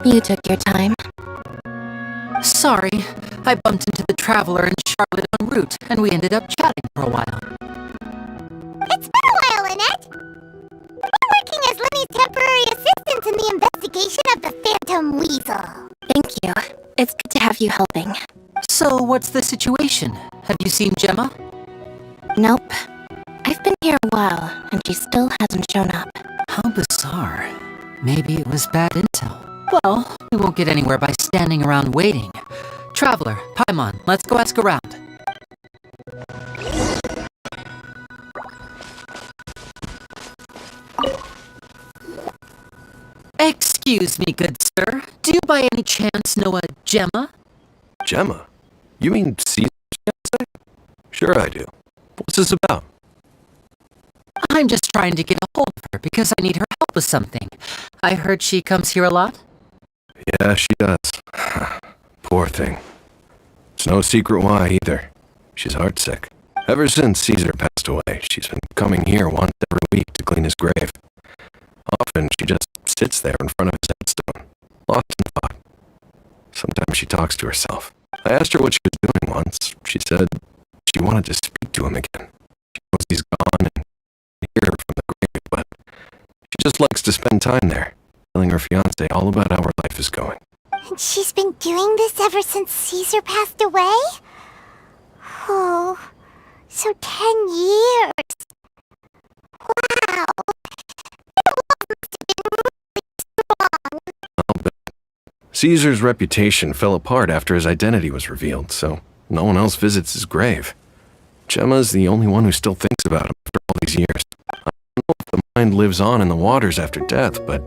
You took your time. Sorry, I bumped into the Traveler and Charlotte en route, and we ended up chatting for a while. It's been a while, Annette. You're working as Lenny's temporary assistant in the investigation of the Phantom Weasel. Thank you. It's good to have you helping. So, what's the situation? Have you seen Gemma? Nope. I've been here a while, and she still hasn't shown up. How bizarre. Maybe it was bad intel. Well, we won't get anywhere by standing around waiting. Traveler, Paimon, let's go ask around. Excuse me, good sir. Do you by any chance know a Gemma? Gemma? You mean Caesar's fiancé? Sure I do. What's this about? I'm just trying to get a hold of her because I need her help with something. I heard she comes here a lot? Yeah, she does. Poor thing. It's no secret why either. She's heartsick. Ever since Caesar passed away, she's been coming here once every week to clean his grave. Often she just sits there in front of his headstone, lost in thought. Sometimes she talks to herself. I asked her what she was doing once. She said she wanted to speak to him again. She knows he's gone and hear from the grave, but she just likes to spend time there, telling her fiancé all about how her life is going. And she's been doing this ever since Caesar passed away? Oh, so 10 years. Wow. Caesar's reputation fell apart after his identity was revealed, so no one else visits his grave. Gemma's the only one who still thinks about him after all these years. I don't know if the mind lives on in the waters after death, but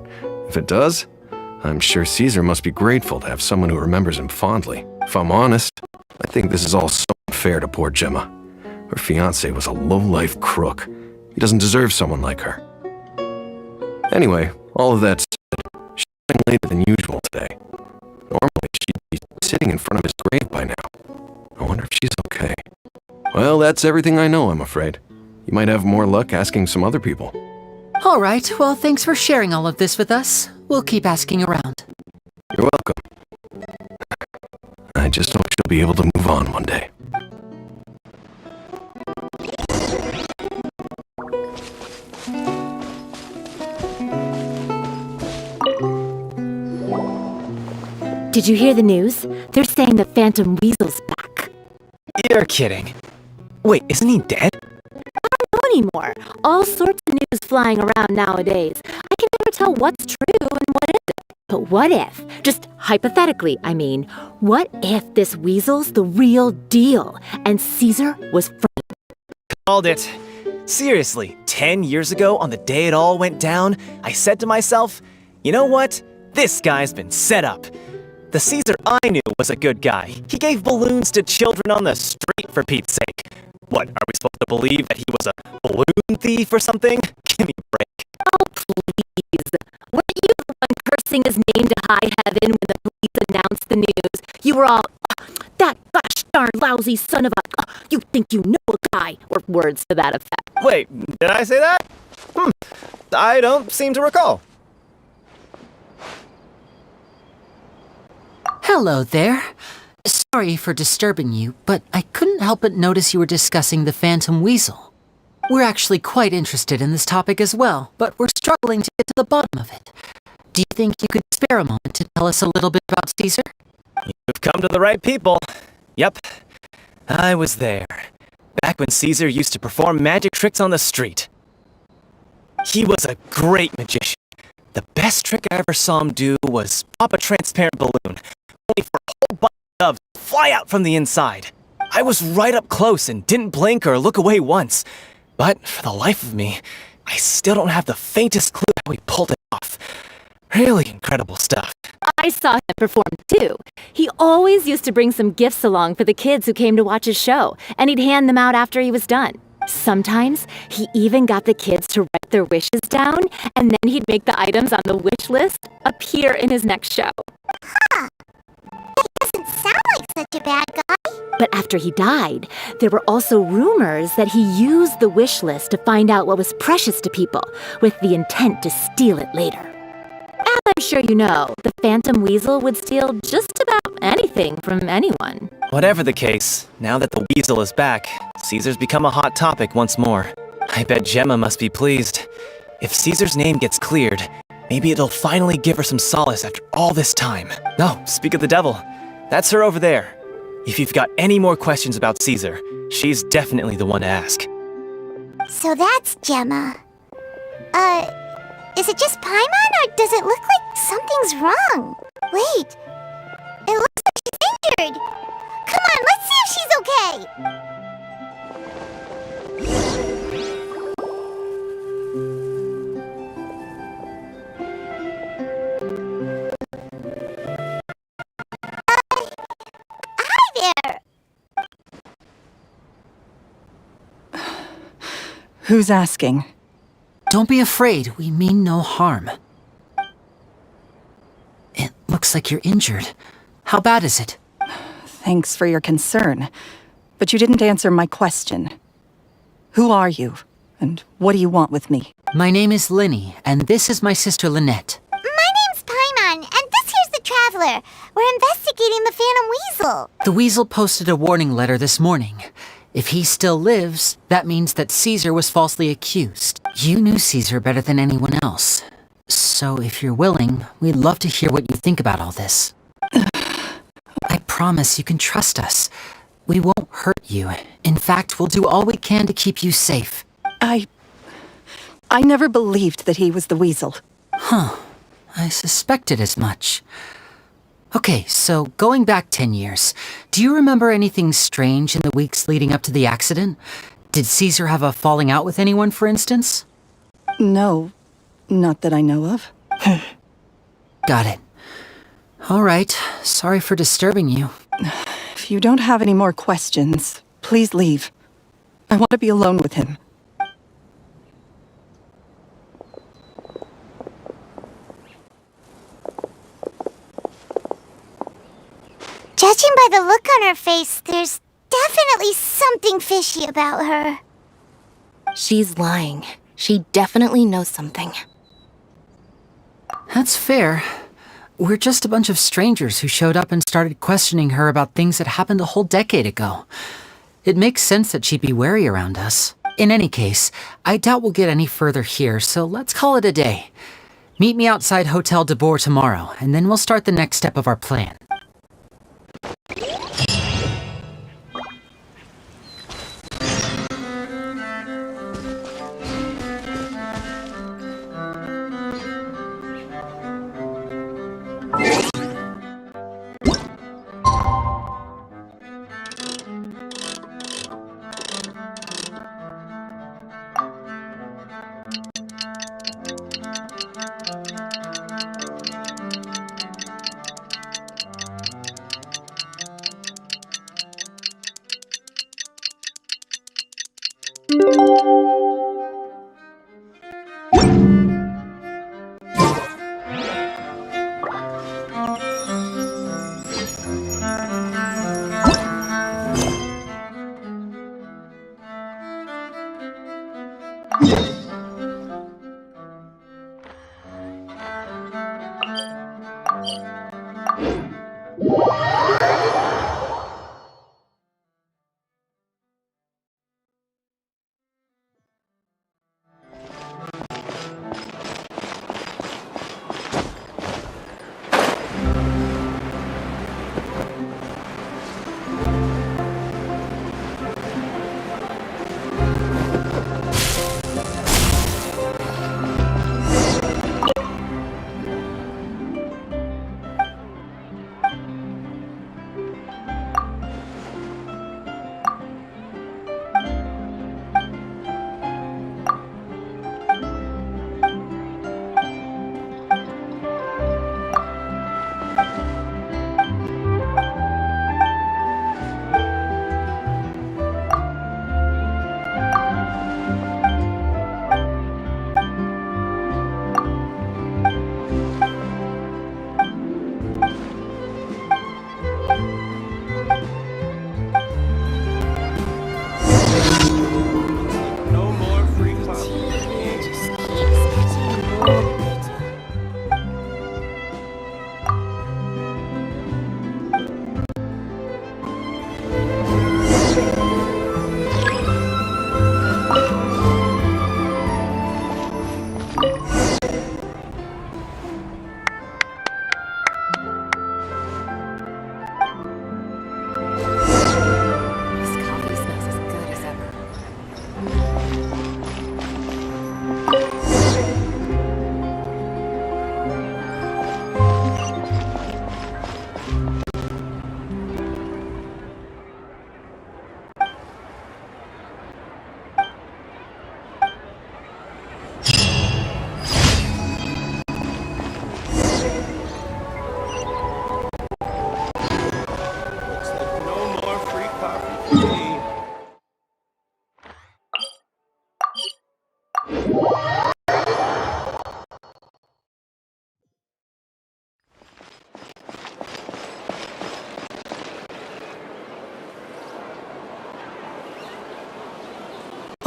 if it does, I'm sure Caesar must be grateful to have someone who remembers him fondly. If I'm honest, I think this is all so unfair to poor Gemma. Her fiancé was a low-life crook. He doesn't deserve someone like her. Anyway, all of that said, she's running later than usual today. Normally, she'd be sitting in front of his grave by now. I wonder if she's okay. Well, that's everything I know, I'm afraid. You might have more luck asking some other people. All right, well, thanks for sharing all of this with us. We'll keep asking around. You're welcome. I just hope she'll be able to move on one day. Did you hear the news? They're saying the Phantom Weasel's back. You're kidding. Wait, isn't he dead? I don't know anymore. All sorts of news flying around nowadays. I can never tell what's true and what isn't. But what if, just hypothetically, I mean, what if this Weasel's the real deal and Caesar was framed? Called it. Seriously, 10 years ago, on the day it all went down, I said to myself, you know what? This guy's been set up. The Caesar I knew was a good guy. He gave balloons to children on the street, for Pete's sake. What, are we supposed to believe that he was a balloon thief or something? Give me a break. Oh, please. Weren't you the one cursing his name to high heaven when the police announced the news? You were all, that gosh darn lousy son of a, you think you know a guy, or words to that effect. Wait, did I say that? I don't seem to recall. Hello there. Sorry for disturbing you, but I couldn't help but notice you were discussing the Phantom Weasel. We're actually quite interested in this topic as well, but we're struggling to get to the bottom of it. Do you think you could spare a moment to tell us a little bit about Caesar? You've come to the right people. Yep, I was there. Back when Caesar used to perform magic tricks on the street. He was a great magician. The best trick I ever saw him do was pop a transparent balloon, only for a whole bunch of doves to fly out from the inside. I was right up close and didn't blink or look away once. But for the life of me, I still don't have the faintest clue how he pulled it off. Really incredible stuff. I saw him perform too. He always used to bring some gifts along for the kids who came to watch his show, and he'd hand them out after he was done. Sometimes he even got the kids to write their wishes down, and then he'd make the items on the wish list appear in his next show. Doesn't sound like such a bad guy. But after he died, there were also rumors that he used the wish list to find out what was precious to people, with the intent to steal it later. As I'm sure you know, the Phantom Weasel would steal just about anything from anyone. Whatever the case, now that the weasel is back, Caesar's become a hot topic once more. I bet Gemma must be pleased. If Caesar's name gets cleared, maybe it'll finally give her some solace after all this time. Oh, speak of the devil. That's her over there. If you've got any more questions about Caesar, she's definitely the one to ask. So that's Gemma. Is it just Paimon, or does it look like something's wrong? Wait, it looks like she's injured. Come on, let's see if she's okay. Hi there. Who's asking? Don't be afraid, we mean no harm. It looks like you're injured. How bad is it? Thanks for your concern, but you didn't answer my question. Who are you, and what do you want with me? My name is Linny, and this is my sister Lynette. My name's Paimon, and this here's the Traveler. We're investigating the Phantom Weasel. The Weasel posted a warning letter this morning. If he still lives, that means that Caesar was falsely accused. You knew Caesar better than anyone else. So if you're willing, we'd love to hear what you think about all this. I promise you can trust us. We won't hurt you. In fact, we'll do all we can to keep you safe. I never believed that he was the Weasel. Huh. I suspected as much. Okay, so going back 10 years, do you remember anything strange in the weeks leading up to the accident? Did Caesar have a falling out with anyone, for instance? No, not that I know of. Got it. All right, sorry for disturbing you. If you don't have any more questions, please leave. I want to be alone with him. Judging by the look on her face, there's definitely something fishy about her. She's lying. She definitely knows something. That's fair. We're just a bunch of strangers who showed up and started questioning her about things that happened a whole decade ago. It makes sense that she'd be wary around us. In any case, I doubt we'll get any further here, so let's call it a day. Meet me outside Hotel de Boer tomorrow, and then we'll start the next step of our plan.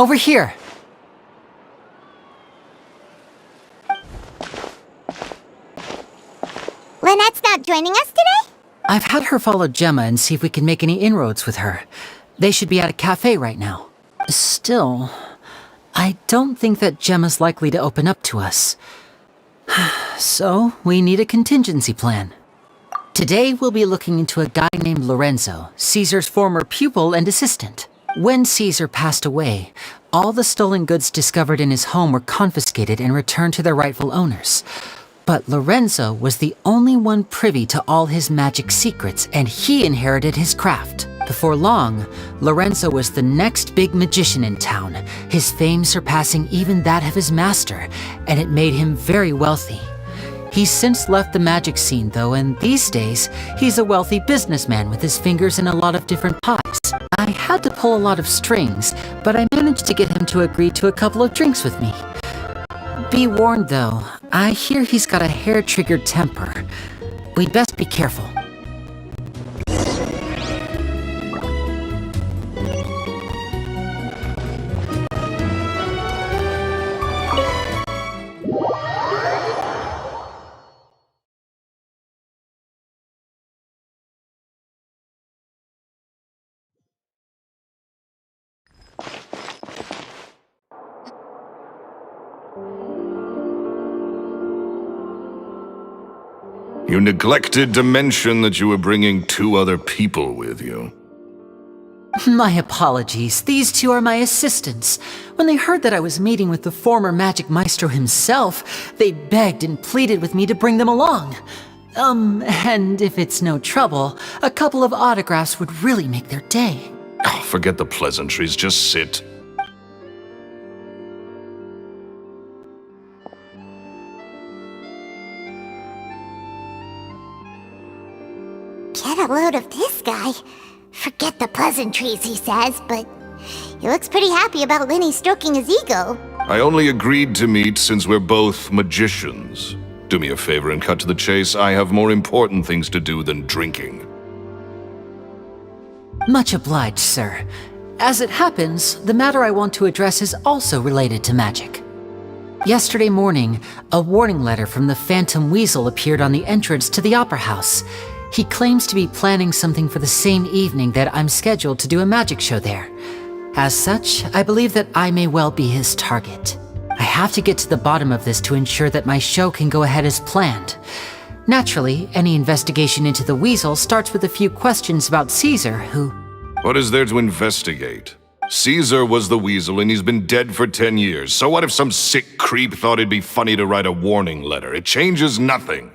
Over here! Lynette's not joining us today? I've had her follow Gemma and see if we can make any inroads with her. They should be at a cafe right now. Still, I don't think that Gemma's likely to open up to us. So, we need a contingency plan. Today, we'll be looking into a guy named Lorenzo, Caesar's former pupil and assistant. When Caesar passed away, all the stolen goods discovered in his home were confiscated and returned to their rightful owners. But Lorenzo was the only one privy to all his magic secrets, and he inherited his craft. Before long, Lorenzo was the next big magician in town, his fame surpassing even that of his master, and it made him very wealthy. He's since left the magic scene though, and these days, he's a wealthy businessman with his fingers in a lot of different pies. I had to pull a lot of strings, but I managed to get him to agree to a couple of drinks with me. Be warned though, I hear he's got a hair-triggered temper. We'd best be careful. You neglected to mention that you were bringing 2 other people with you. My apologies. These 2 are my assistants. When they heard that I was meeting with the former magic maestro himself, they begged and pleaded with me to bring them along. And if it's no trouble, a couple of autographs would really make their day. Oh, forget the pleasantries, just sit. Get a load of this guy. Forget the pleasantries, he says, but he looks pretty happy about Lenny stroking his ego. I only agreed to meet since we're both magicians. Do me a favor and cut to the chase. I have more important things to do than drinking. Much obliged, sir. As it happens, the matter I want to address is also related to magic. Yesterday morning, a warning letter from the Phantom Weasel appeared on the entrance to the Opera House. He claims to be planning something for the same evening that I'm scheduled to do a magic show there. As such, I believe that I may well be his target. I have to get to the bottom of this to ensure that my show can go ahead as planned. Naturally, any investigation into the Weasel starts with a few questions about Caesar, who... What is there to investigate? Caesar was the Weasel and he's been dead for 10 years. So what if some sick creep thought it'd be funny to write a warning letter? It changes nothing.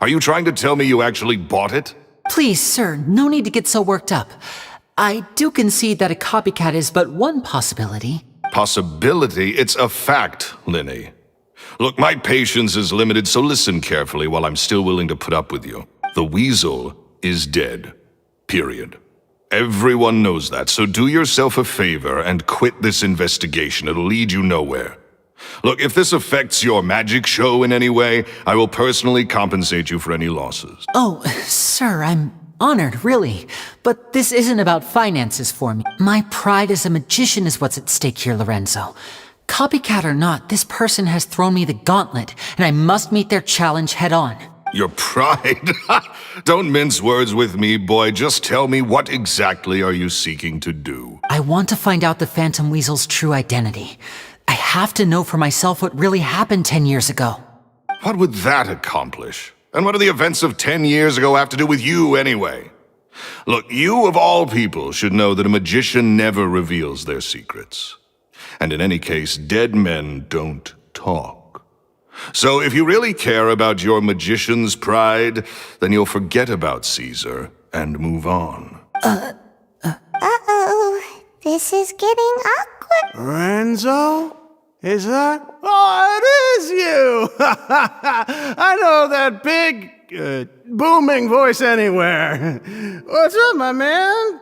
Are you trying to tell me you actually bought it? Please, sir, no need to get so worked up. I do concede that a copycat is but one possibility. Possibility? It's a fact, Linny. Look, my patience is limited, so listen carefully while I'm still willing to put up with you. The Weasel is dead. Period. Everyone knows that, so do yourself a favor and quit this investigation. It'll lead you nowhere. Look, if this affects your magic show in any way, I will personally compensate you for any losses. Oh, sir, I'm honored, really. But this isn't about finances for me. My pride as a magician is what's at stake here, Lorenzo. Copycat or not, this person has thrown me the gauntlet, and I must meet their challenge head on. Your pride? Don't mince words with me, boy. Just tell me, what exactly are you seeking to do? I want to find out the Phantom Weasel's true identity. I have to know for myself what really happened 10 years ago. What would that accomplish? And what do the events of 10 years ago have to do with you, anyway? Look, you of all people should know that a magician never reveals their secrets. And in any case, dead men don't talk. So if you really care about your magician's pride, then you'll forget about Caesar and move on. Uh-oh. This is getting awkward. Lorenzo? Is that? Oh, it is you! I know that big, booming voice anywhere. What's up, my man?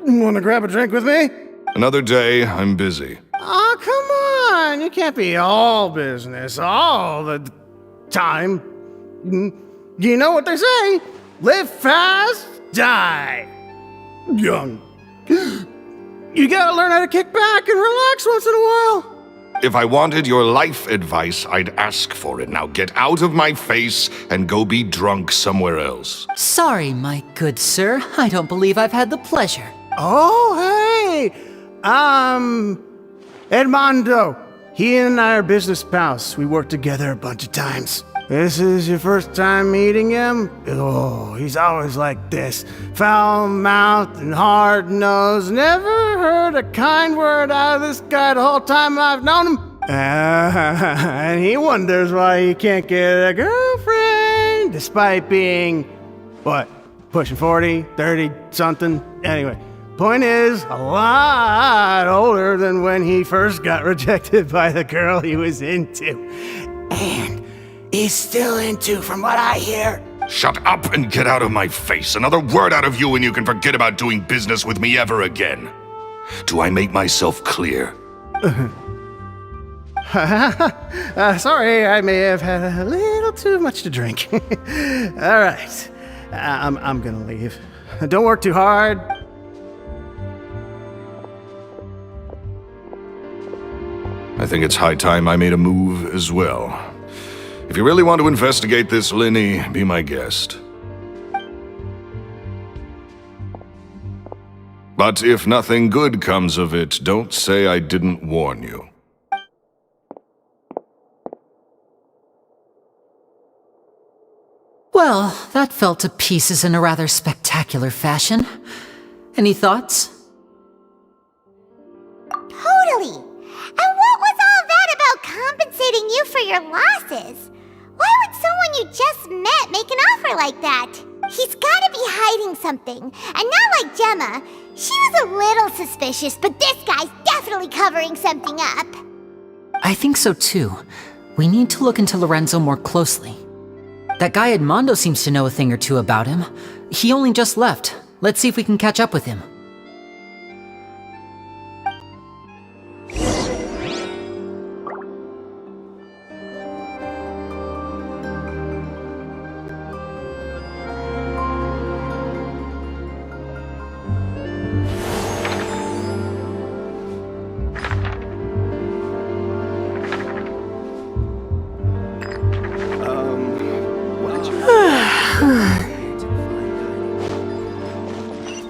Want to grab a drink with me? Another day, I'm busy. Oh, come on! You can't be all business all the time. You know what they say? Live fast, die young. You gotta learn how to kick back and relax once in a while. If I wanted your life advice, I'd ask for it. Now get out of my face and go be drunk somewhere else. Sorry, my good sir. I don't believe I've had the pleasure. Oh, hey! Edmondo. He and I are business pals. We worked together a bunch of times. This is your first time meeting him? Oh, he's always like this. Foul-mouthed and hard-nosed. Never heard a kind word out of this guy the whole time I've known him. And he wonders why he can't get a girlfriend, despite being, what, pushing 40, 30, something? Anyway, point is, a lot older than when he first got rejected by the girl he was into. And he's still into, from what I hear. Shut up and get out of my face. Another word out of you and you can forget about doing business with me ever again. Do I make myself clear? Sorry, I may have had a little too much to drink. All right, I'm gonna leave. Don't work too hard. I think it's high time I made a move as well. If you really want to investigate this, Linny, be my guest. But if nothing good comes of it, don't say I didn't warn you. Well, that fell to pieces in a rather spectacular fashion. Any thoughts? Totally. And what was all that about compensating you for your losses? Why would someone you just met make an offer like that? He's gotta be hiding something. And not like Gemma. She was a little suspicious, but this guy's definitely covering something up. I think so too. We need to look into Lorenzo more closely. That guy Edmondo seems to know a thing or two about him. He only just left. Let's see if we can catch up with him.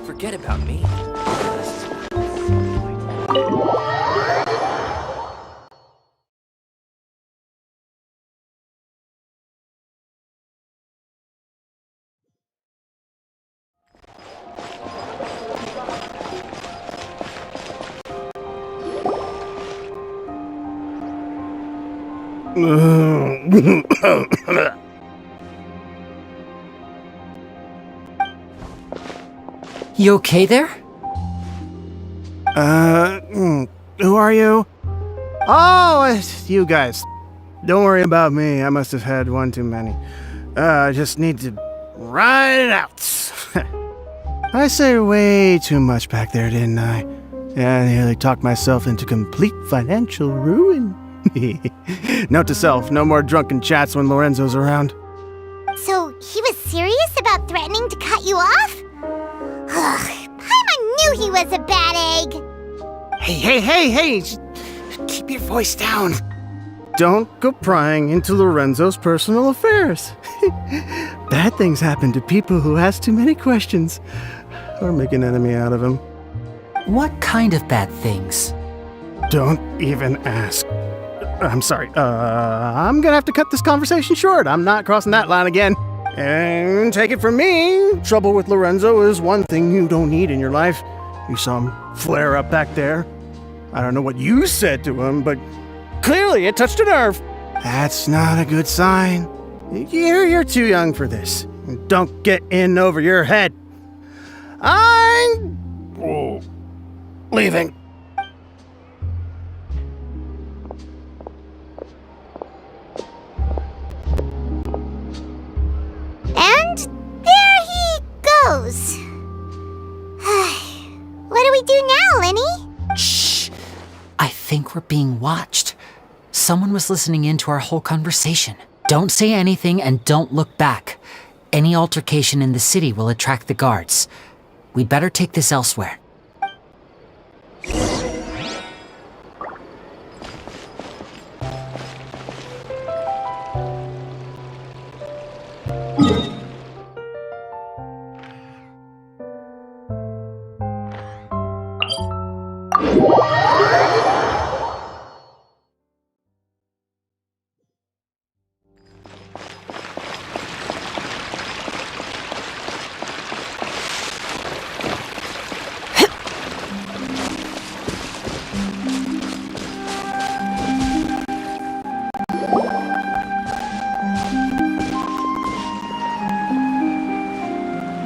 Forget about me. You okay there? Who are you? Oh, it's you guys. Don't worry about me. I must have had one too many. I just need to ride it out. I say way too much back there, didn't I? Yeah, I nearly talked myself into complete financial ruin. Note to self, no more drunken chats when Lorenzo's around. So he was serious about threatening to cut you off? Ugh, Paimon knew he was a bad egg. Hey, just keep your voice down. Don't go prying into Lorenzo's personal affairs. Bad things happen to people who ask too many questions or make an enemy out of him. What kind of bad things? Don't even ask. I'm sorry. I'm gonna have to cut this conversation short. I'm not crossing that line again. And take it from me, trouble with Lorenzo is one thing you don't need in your life. You saw him flare up back there. I don't know what you said to him, but clearly it touched a nerve. That's not a good sign. You're too young for this. Don't get in over your head. I'm leaving. And there he goes. What do we do now, Lenny? Shh! I think we're being watched. Someone was listening in to our whole conversation. Don't say anything and don't look back. Any altercation in the city will attract the guards. We'd better take this elsewhere.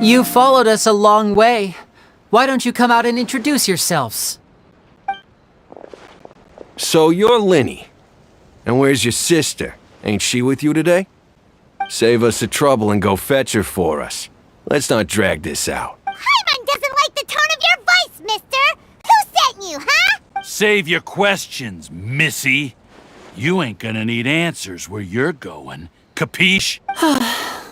You followed us a long way. Why don't you come out and introduce yourselves? So you're Linny. And where's your sister? Ain't she with you today? Save us the trouble and go fetch her for us. Let's not drag this out. Paimon doesn't like the tone of your voice, mister! Who sent you, huh? Save your questions, missy. You ain't gonna need answers where you're going. Capiche?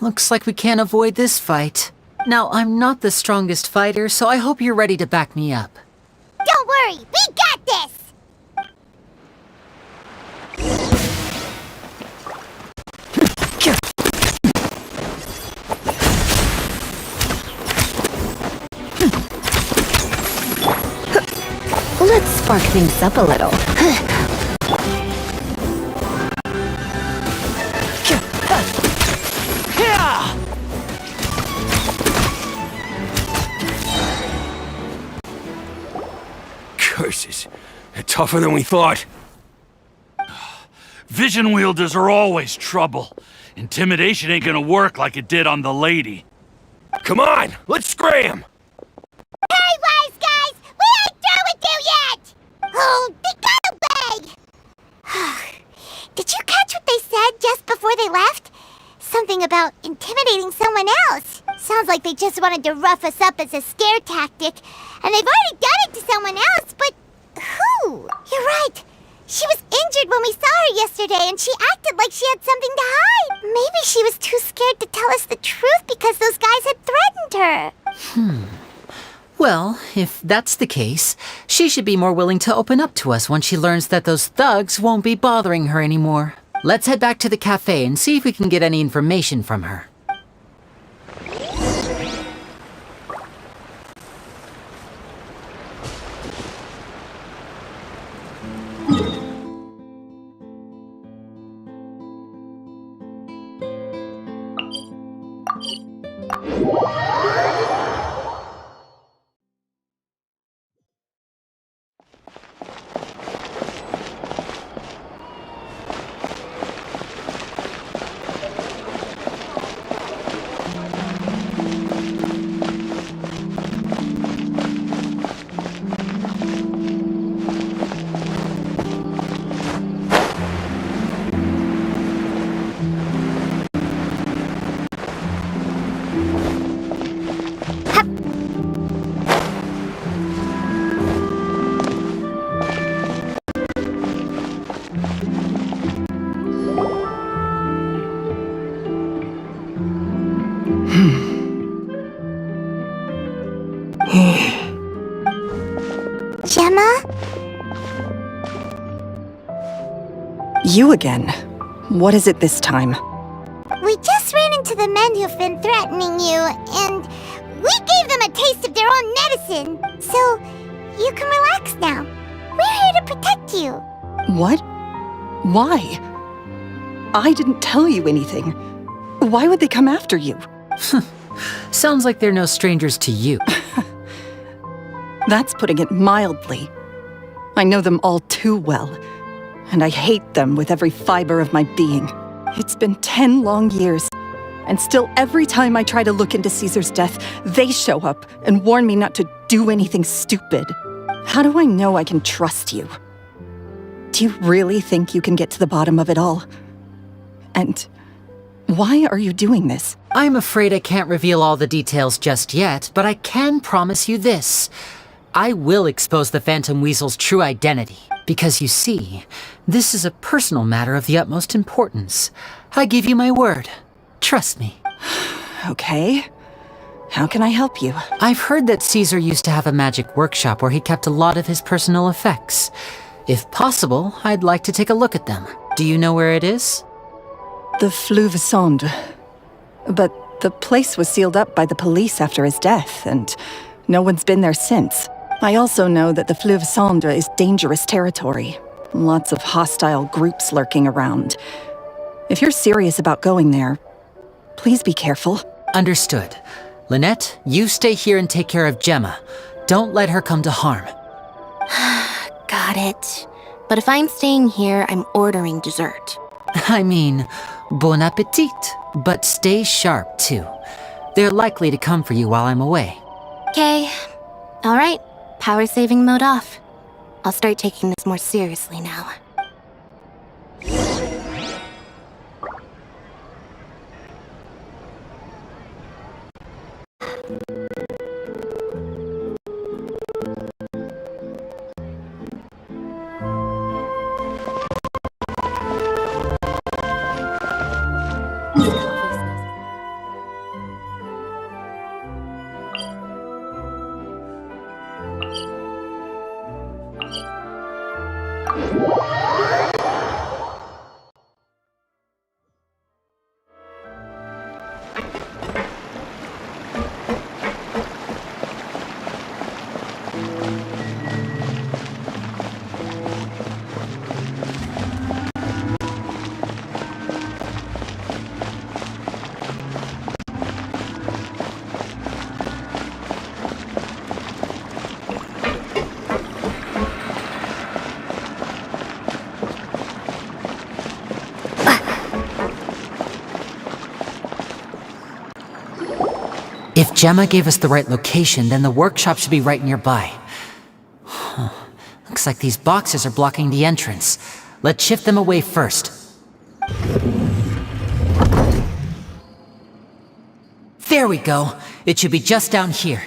Looks like we can't avoid this fight. Now, I'm not the strongest fighter, so I hope you're ready to back me up. Don't worry, we got this! Let's spark things up a little. Curses. They're tougher than we thought. Vision wielders are always trouble. Intimidation ain't gonna work like it did on the lady. Come on, let's scram! Hey, wise guys! We ain't through with you yet! Oh, they got away! Did you catch what they said just before they left? Something about intimidating someone else. Sounds like they just wanted to rough us up as a scare tactic. And they've already done it to someone else, but who? You're right. She was injured when we saw her yesterday, and she acted like she had something to hide. Maybe she was too scared to tell us the truth because those guys had threatened her. Well, if that's the case, she should be more willing to open up to us once she learns that those thugs won't be bothering her anymore. Let's head back to the cafe and see if we can get any information from her. Gemma? You again. What is it this time? We just ran into the men who've been threatening you, and we gave them a taste of their own medicine. So, you can relax now. We're here to protect you. What? Why? I didn't tell you anything. Why would they come after you? Sounds like they're no strangers to you. That's putting it mildly. I know them all too well, and I hate them with every fiber of my being. It's been 10 long years, and still every time I try to look into Caesar's death, they show up and warn me not to do anything stupid. How do I know I can trust you? Do you really think you can get to the bottom of it all? And why are you doing this? I'm afraid I can't reveal all the details just yet, but I can promise you this. I will expose the Phantom Weasel's true identity. Because you see, this is a personal matter of the utmost importance. I give you my word. Trust me. Okay. How can I help you? I've heard that Caesar used to have a magic workshop where he kept a lot of his personal effects. If possible, I'd like to take a look at them. Do you know where it is? The Fuscus. But the place was sealed up by the police after his death, and no one's been there since. I also know that the Fuscus is dangerous territory. Lots of hostile groups lurking around. If you're serious about going there, please be careful. Understood. Lynette, you stay here and take care of Gemma. Don't let her come to harm. Got it. But if I'm staying here, I'm ordering dessert. I mean, bon appetit. But stay sharp, too. They're likely to come for you while I'm away. Okay. Alright. Power saving mode off. I'll start taking this more seriously now. If Gemma gave us the right location, then the workshop should be right nearby. Huh. Looks like these boxes are blocking the entrance. Let's shift them away first. There we go. It should be just down here.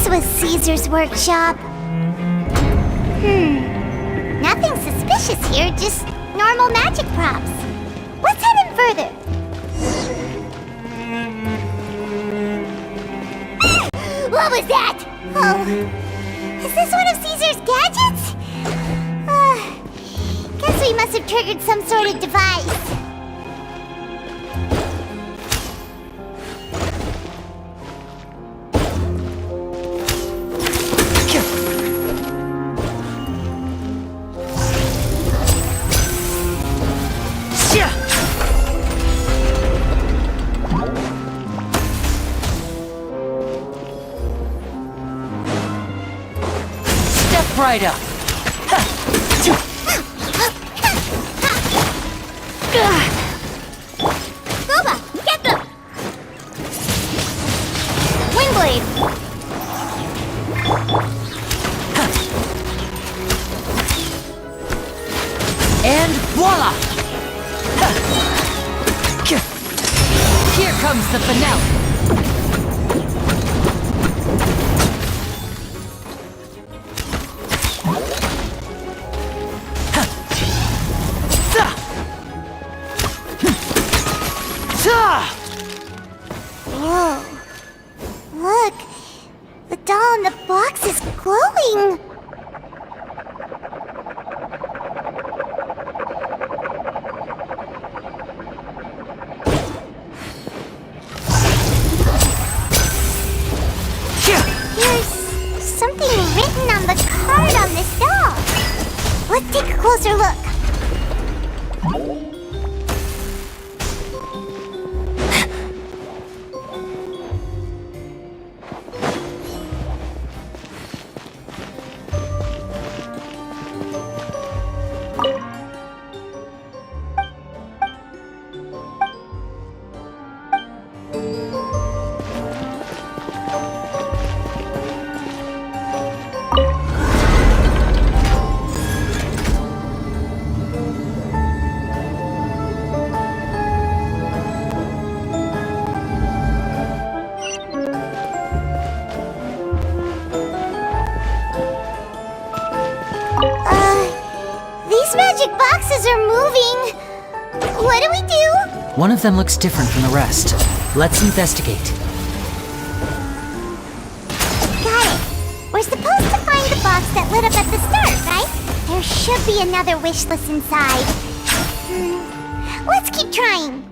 was Caesar's workshop. Nothing suspicious here, just normal magic props. Let's head in further. What was that? Oh, is this one of Caesar's gadgets? Guess we must have triggered some sort of device. Right up. Boba, get them! Windblade! And voila! Here comes the finale. Whoa. Look, the doll in the box is glowing. There's something written on the card on this doll. Let's take a closer look. These magic boxes are moving. What do we do? One of them looks different from the rest. Let's investigate. Got it. We're supposed to find the box that lit up at the start, right? There should be another wish list inside. Let's keep trying.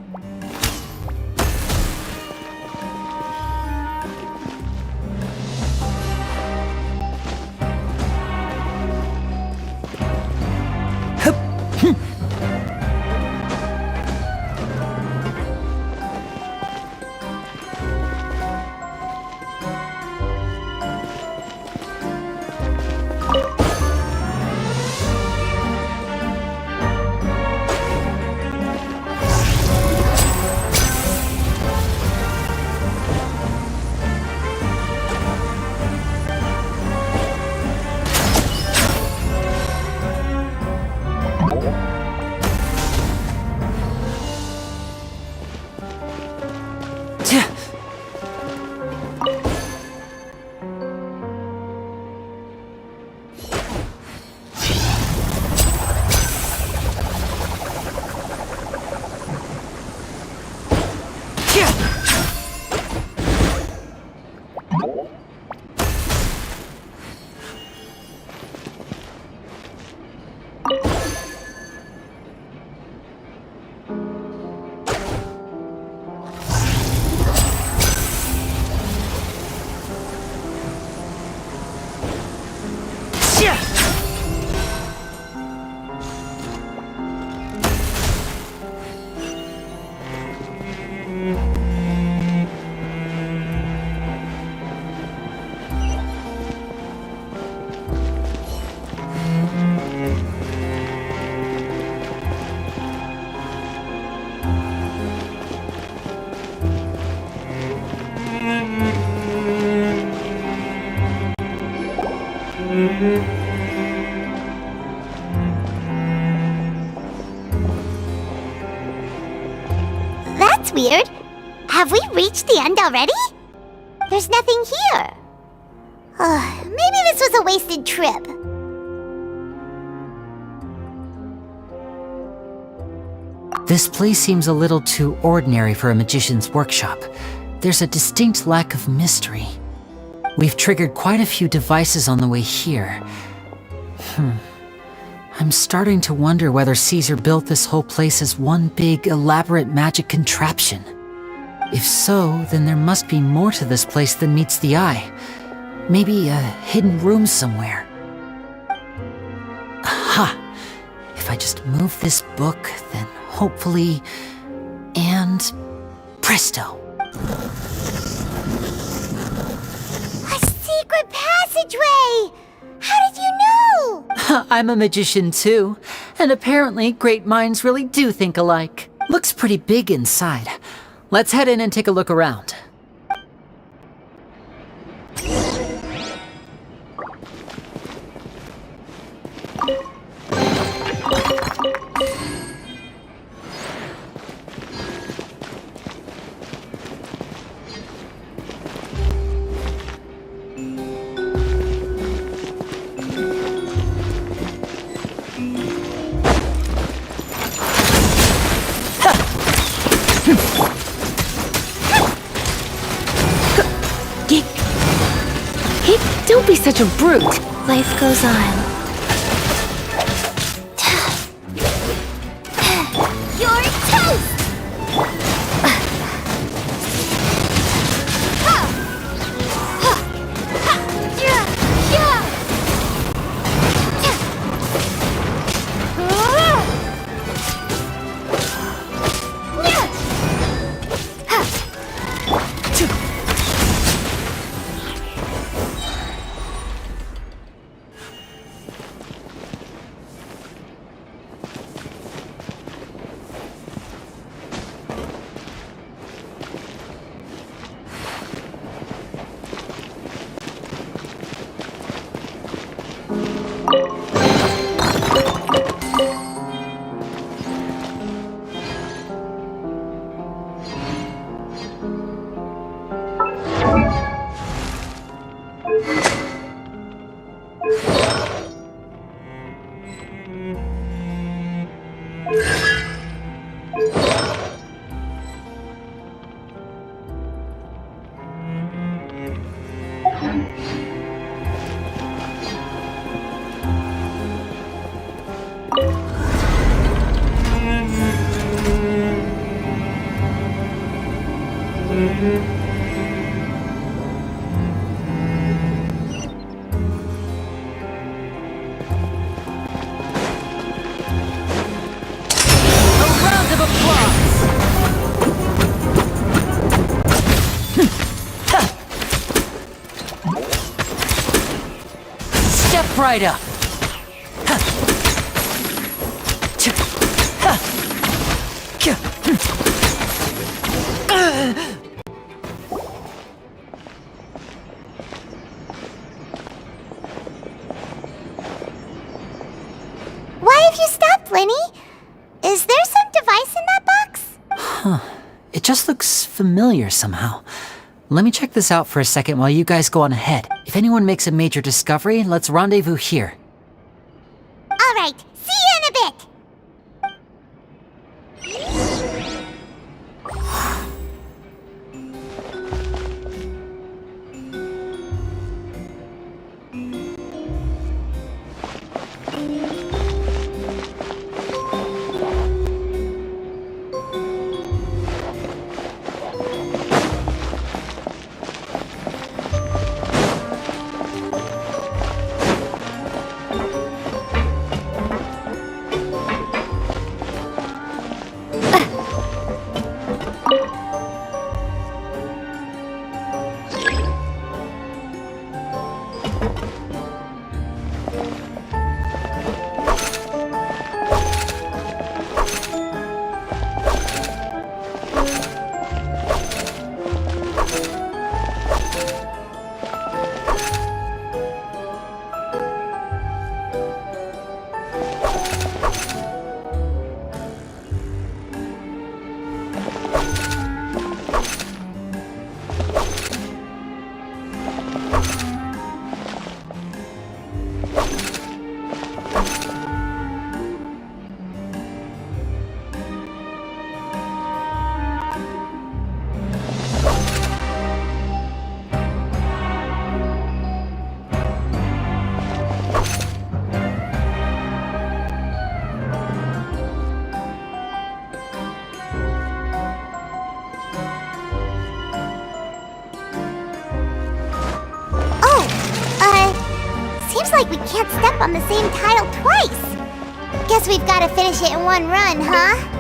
That's weird. Have we reached the end already? There's nothing here. Maybe this was a wasted trip. This place seems a little too ordinary for a magician's workshop. There's a distinct lack of mystery. We've triggered quite a few devices on the way here. I'm starting to wonder whether Caesar built this whole place as one big, elaborate magic contraption. If so, then there must be more to this place than meets the eye. Maybe a hidden room somewhere. Aha! If I just move this book, then hopefully... and... presto! A secret passageway! How did you know? I'm a magician too, and apparently great minds really do think alike. Looks pretty big inside. Let's head in and take a look around. Don't be such a brute. Life goes on. You're toast! Right up. Why have you stopped, Lenny? Is there some device in that box? Huh. It just looks familiar somehow. Let me check this out for a second while you guys go on ahead. If anyone makes a major discovery, let's rendezvous here. All right, see you in a bit. Seems like we can't step on the same tile twice. Guess we've got to finish it in one run, huh?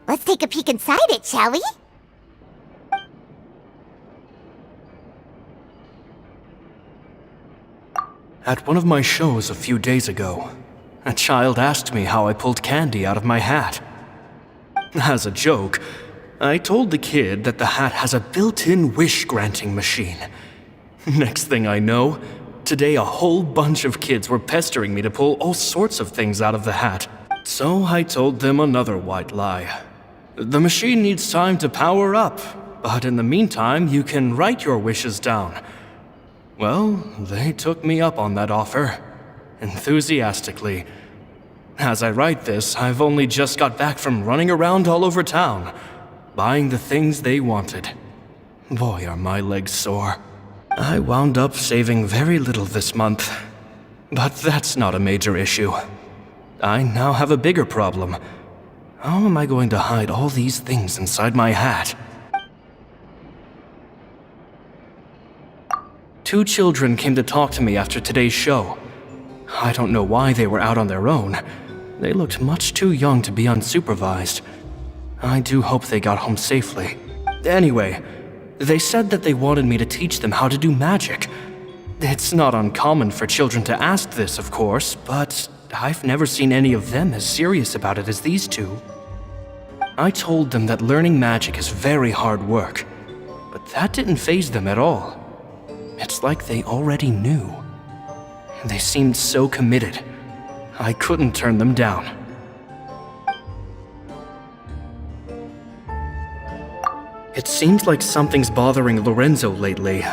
Let's take a peek inside it, shall we? At one of my shows a few days ago, a child asked me how I pulled candy out of my hat. As a joke, I told the kid that the hat has a built-in wish-granting machine. Next thing I know, today a whole bunch of kids were pestering me to pull all sorts of things out of the hat. So I told them another white lie. The machine needs time to power up, but in the meantime, you can write your wishes down. Well, they took me up on that offer, enthusiastically. As I write this, I've only just got back from running around all over town, buying the things they wanted. Boy, are my legs sore. I wound up saving very little this month, but that's not a major issue. I now have a bigger problem. How am I going to hide all these things inside my hat? 2 children came to talk to me after today's show. I don't know why they were out on their own. They looked much too young to be unsupervised. I do hope they got home safely. Anyway, they said that they wanted me to teach them how to do magic. It's not uncommon for children to ask this, of course, but I've never seen any of them as serious about it as these 2. I told them that learning magic is very hard work, but that didn't faze them at all. It's like they already knew. They seemed so committed. I couldn't turn them down. It seems like something's bothering Lorenzo lately,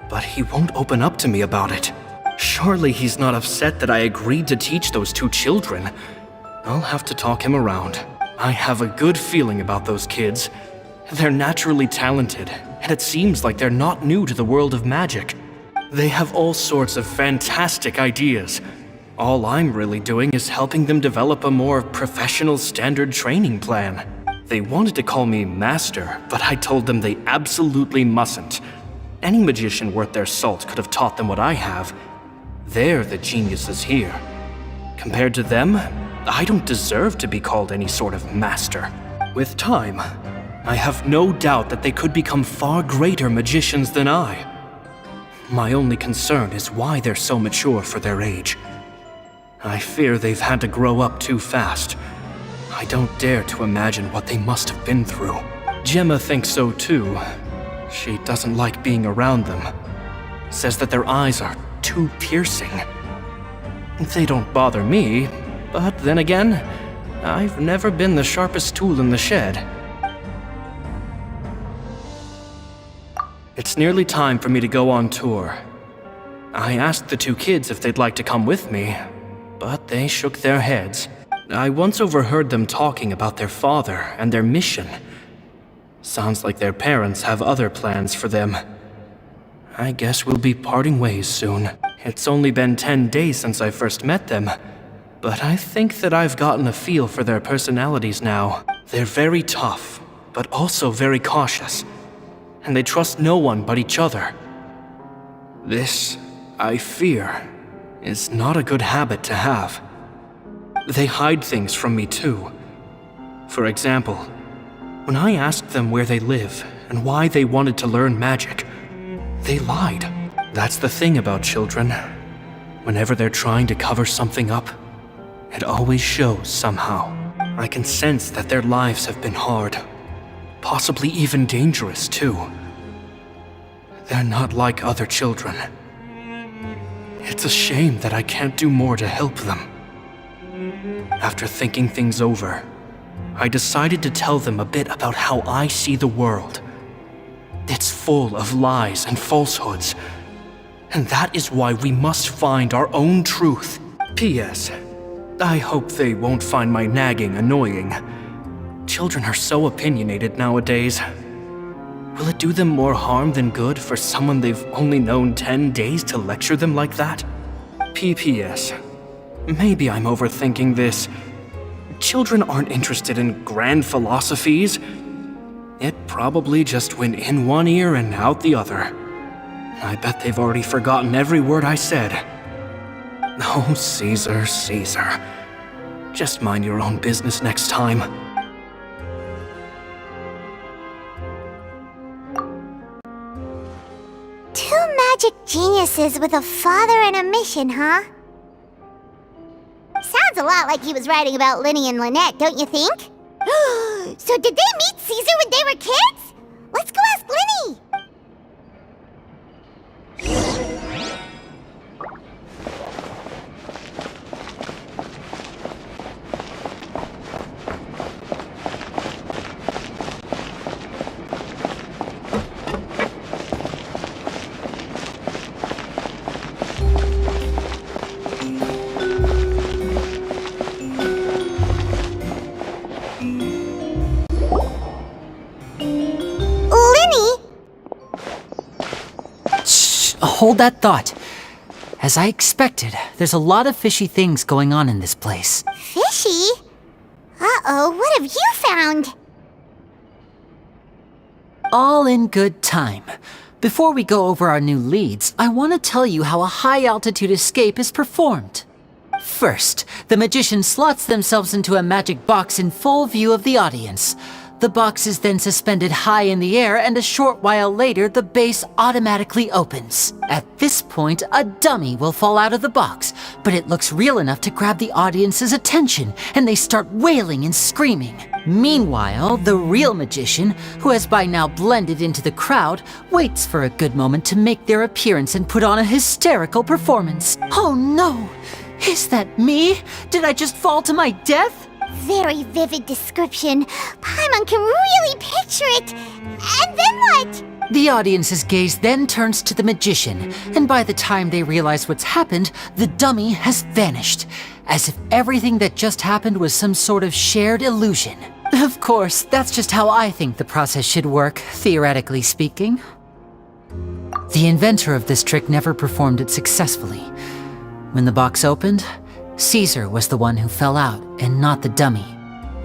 but he won't open up to me about it. Surely he's not upset that I agreed to teach those 2 children. I'll have to talk him around. I have a good feeling about those kids. They're naturally talented, and it seems like they're not new to the world of magic. They have all sorts of fantastic ideas. All I'm really doing is helping them develop a more professional standard training plan. They wanted to call me Master, but I told them they absolutely mustn't. Any magician worth their salt could have taught them what I have. They're the geniuses here. Compared to them, I don't deserve to be called any sort of master. With time, I have no doubt that they could become far greater magicians than I. My only concern is why they're so mature for their age. I fear they've had to grow up too fast. I don't dare to imagine what they must have been through. Gemma thinks so too. She doesn't like being around them. Says that their eyes are too piercing. They don't bother me, but then again, I've never been the sharpest tool in the shed. It's nearly time for me to go on tour. I asked the 2 kids if they'd like to come with me, but they shook their heads. I once overheard them talking about their father and their mission. Sounds like their parents have other plans for them. I guess we'll be parting ways soon. It's only been 10 days since I first met them. but I think that I've gotten a feel for their personalities now. They're very tough, but also very cautious, and they trust no one but each other. This, I fear, is not a good habit to have. They hide things from me too. For example, when I asked them where they live and why they wanted to learn magic, they lied. That's the thing about children. Whenever they're trying to cover something up, it always shows somehow. I can sense that their lives have been hard, possibly even dangerous too. They're not like other children. It's a shame that I can't do more to help them. After thinking things over, I decided to tell them a bit about how I see the world. It's full of lies and falsehoods, and that is why we must find our own truth. P.S. I hope they won't find my nagging annoying. Children are so opinionated nowadays. Will it do them more harm than good for someone they've only known 10 days to lecture them like that? P.P.S. Maybe I'm overthinking this. Children aren't interested in grand philosophies. It probably just went in one ear and out the other. I bet they've already forgotten every word I said. Oh, Caesar, Caesar. Just mind your own business next time. Two magic geniuses with a father and a mission, huh? Sounds a lot like he was writing about Linny and Lynette, don't you think? So did they meet Caesar when they were kids? Let's go ask Linny! Hold that thought. As I expected, there's a lot of fishy things going on in this place. Fishy? Uh-oh, what have you found? All in good time. Before we go over our new leads, I want to tell you how a high-altitude escape is performed. First, the magician slots themselves into a magic box in full view of the audience. The box is then suspended high in the air, and a short while later, the base automatically opens. At this point, a dummy will fall out of the box, but it looks real enough to grab the audience's attention, and they start wailing and screaming. Meanwhile, the real magician, who has by now blended into the crowd, waits for a good moment to make their appearance and put on a hysterical performance. Oh no! Is that me? Did I just fall to my death? Very vivid description. Paimon can really picture it. And then what? The audience's gaze then turns to the magician, and by the time they realize what's happened, the dummy has vanished, as if everything that just happened was some sort of shared illusion. Of course, that's just how I think the process should work, theoretically speaking. The inventor of this trick never performed it successfully. When the box opened, Caesar was the one who fell out, and not the dummy.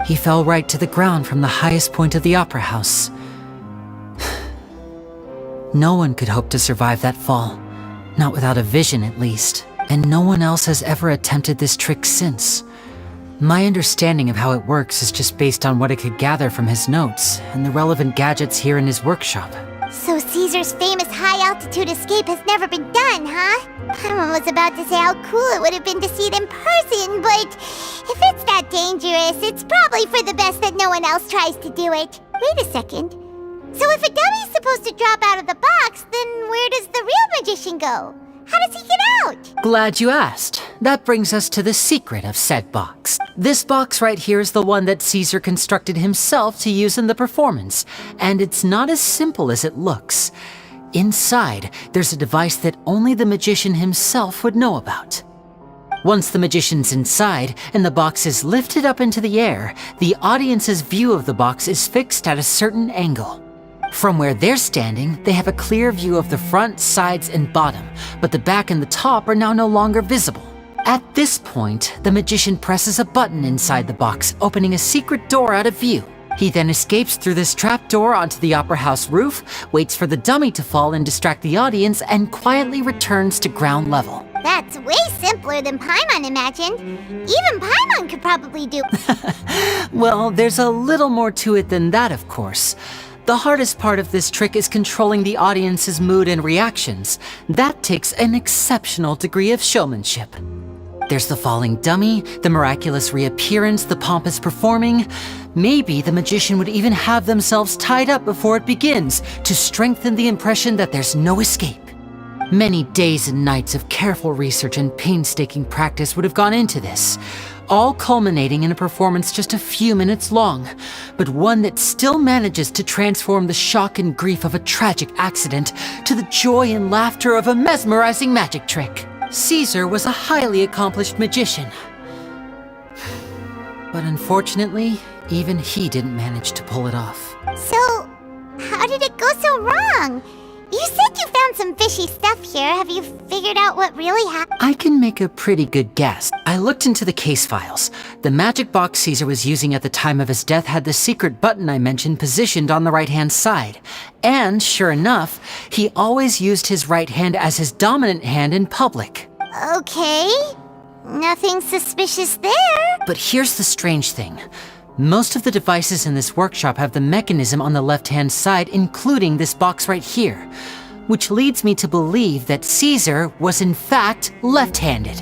He fell right to the ground from the highest point of the opera house. No one could hope to survive that fall, not without a vision at least, and no one else has ever attempted this trick since. My understanding of how it works is just based on what I could gather from his notes and the relevant gadgets here in his workshop. So Caesar's famous high-altitude escape has never been done, huh? Paimon was about to say how cool it would have been to see it in person, but if it's that dangerous, it's probably for the best that no one else tries to do it. Wait a second. So if a dummy's supposed to drop out of the box, then where does the real magician go? How does he get out? Glad you asked. That brings us to the secret of said box. This box right here is the one that Caesar constructed himself to use in the performance, and it's not as simple as it looks. Inside, there's a device that only the magician himself would know about. Once the magician's inside and the box is lifted up into the air, the audience's view of the box is fixed at a certain angle. From where they're standing, they have a clear view of the front, sides, and bottom, but the back and the top are now no longer visible. At this point, the magician presses a button inside the box, opening a secret door out of view. He then escapes through this trap door onto the opera house roof, waits for the dummy to fall and distract the audience, and quietly returns to ground level. That's way simpler than Paimon imagined. Even Paimon could probably do. Well, there's a little more to it than that, of course. The hardest part of this trick is controlling the audience's mood and reactions. That takes an exceptional degree of showmanship. There's the falling dummy, the miraculous reappearance, the pompous performing. Maybe the magician would even have themselves tied up before it begins to strengthen the impression that there's no escape. Many days and nights of careful research and painstaking practice would have gone into this, all culminating in a performance just a few minutes long, but one that still manages to transform the shock and grief of a tragic accident to the joy and laughter of a mesmerizing magic trick. Caesar was a highly accomplished magician. But unfortunately, even he didn't manage to pull it off. So, how did it go so wrong? You said you found some fishy stuff here. Have you figured out what really happened? I can make a pretty good guess. I looked into the case files. The magic box Caesar was using at the time of his death had the secret button I mentioned positioned on the right-hand side. And, sure enough, he always used his right hand as his dominant hand in public. Okay. Nothing suspicious there. But here's the strange thing. Most of the devices in this workshop have the mechanism on the left-hand side, including this box right here, which leads me to believe that Caesar was in fact left-handed.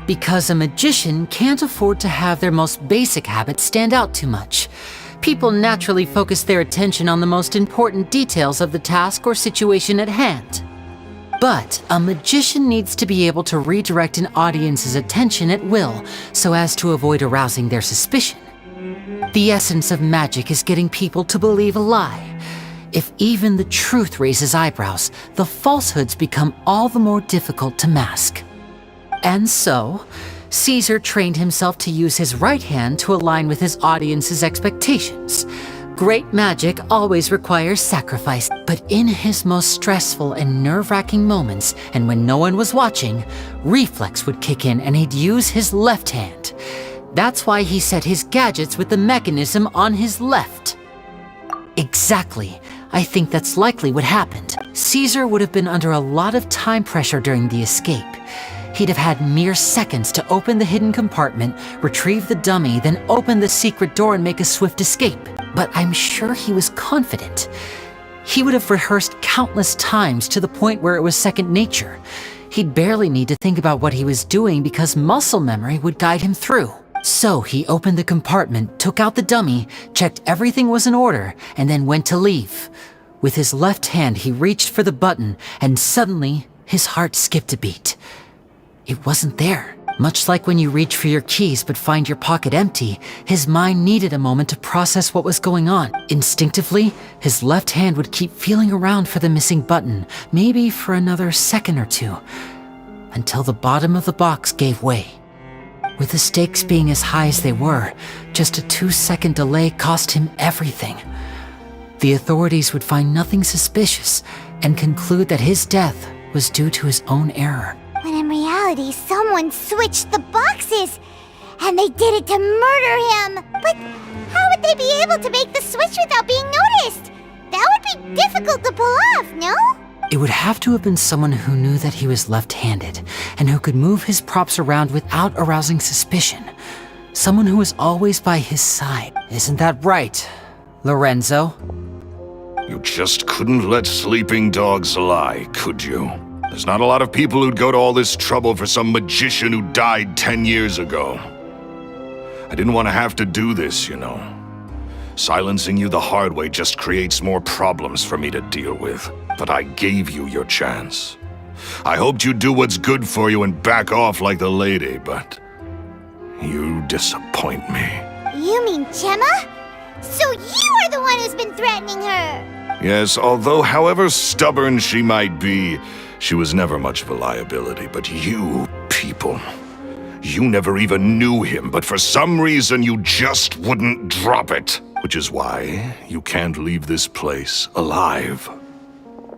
Because a magician can't afford to have their most basic habits stand out too much. People naturally focus their attention on the most important details of the task or situation at hand. But a magician needs to be able to redirect an audience's attention at will so as to avoid arousing their suspicion. The essence of magic is getting people to believe a lie. If even the truth raises eyebrows, the falsehoods become all the more difficult to mask. And so, Caesar trained himself to use his right hand to align with his audience's expectations. Great magic always requires sacrifice, but in his most stressful and nerve-wracking moments, and when no one was watching, reflex would kick in and he'd use his left hand. That's why he set his gadgets with the mechanism on his left. Exactly. I think that's likely what happened. Caesar would have been under a lot of time pressure during the escape. He'd have had mere seconds to open the hidden compartment, retrieve the dummy, then open the secret door and make a swift escape. But I'm sure he was confident. He would have rehearsed countless times to the point where it was second nature. He'd barely need to think about what he was doing because muscle memory would guide him through. So he opened the compartment, took out the dummy, checked everything was in order, and then went to leave. With his left hand, he reached for the button, and suddenly, his heart skipped a beat. It wasn't there. Much like when you reach for your keys but find your pocket empty, his mind needed a moment to process what was going on. Instinctively, his left hand would keep feeling around for the missing button, maybe for another second or two, until the bottom of the box gave way. With the stakes being as high as they were, just a 2-second delay cost him everything. The authorities would find nothing suspicious and conclude that his death was due to his own error. When in reality, someone switched the boxes, and they did it to murder him. But how would they be able to make the switch without being noticed? That would be difficult to pull off, no? It would have to have been someone who knew that he was left-handed, and who could move his props around without arousing suspicion. Someone who was always by his side. Isn't that right, Lorenzo? You just couldn't let sleeping dogs lie, could you? There's not a lot of people who'd go to all this trouble for some magician who died 10 years ago. I didn't want to have to do this, you know. Silencing you the hard way just creates more problems for me to deal with. But I gave you your chance. I hoped you'd do what's good for you and back off like the lady, but you disappoint me. You mean Gemma? So you are the one who's been threatening her! Yes, although however stubborn she might be, she was never much of a liability. But you people, you never even knew him, but for some reason you just wouldn't drop it. Which is why you can't leave this place alive.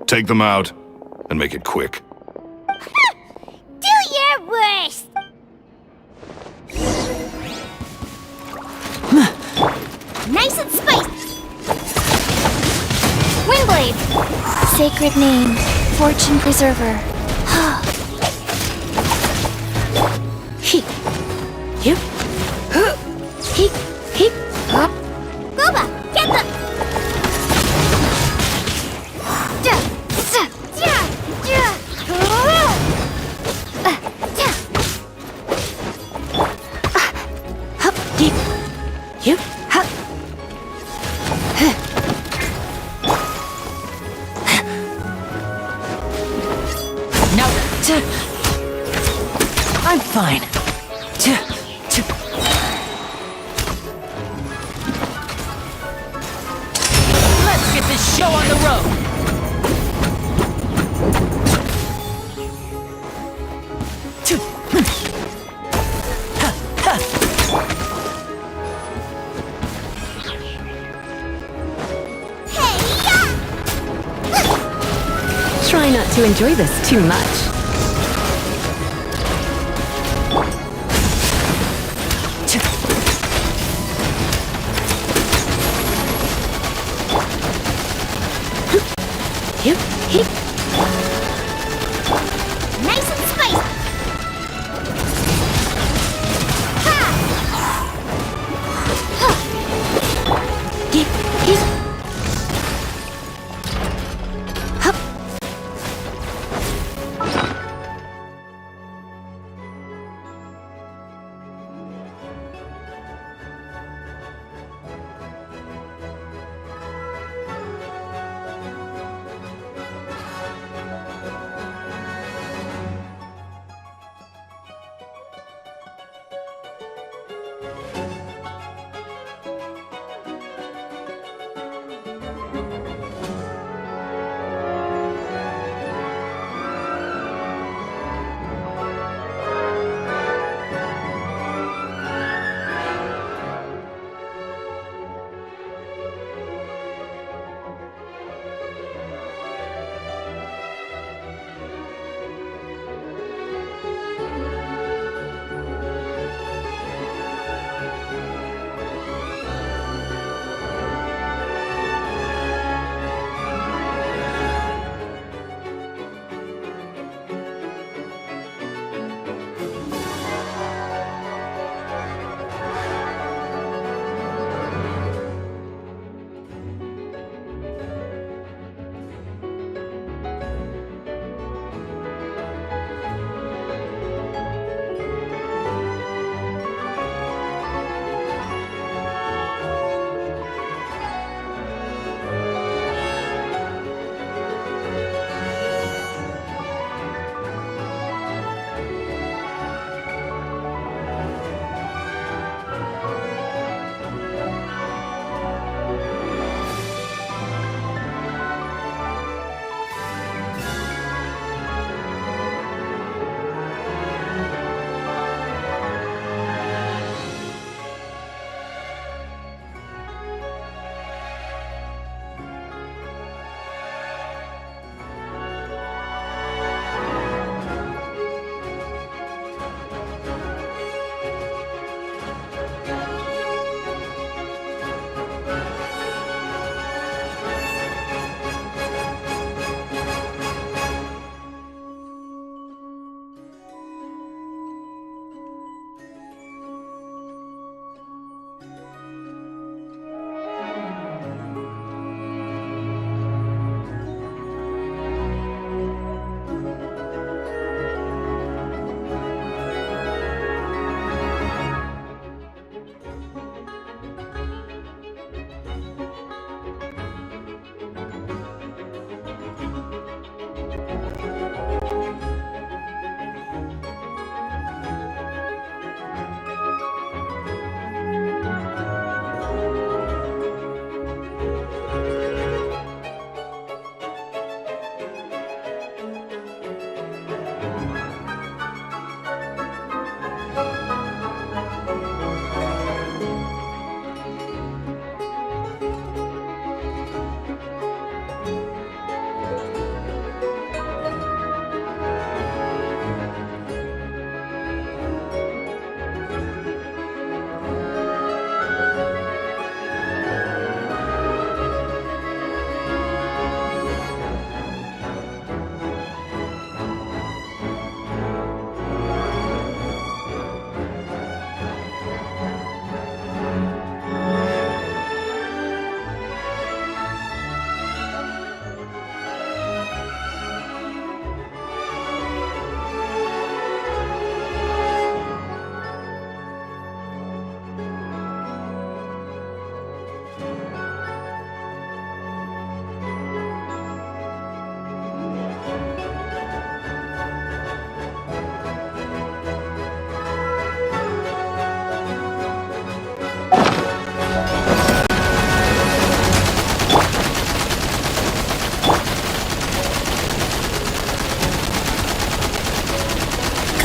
Take them out, and make it quick. Do sacred name, Fortune Preserver. Heep. Yep. Heep. Heep. Hop. Gooba, get the... Hop. Heep. Yep. Hop. Now, I'm fine. Let's get this show on the road. Try not to enjoy this too much. Yep. Heep. Nice and spicy. Ha! Heep. Heep. Hop.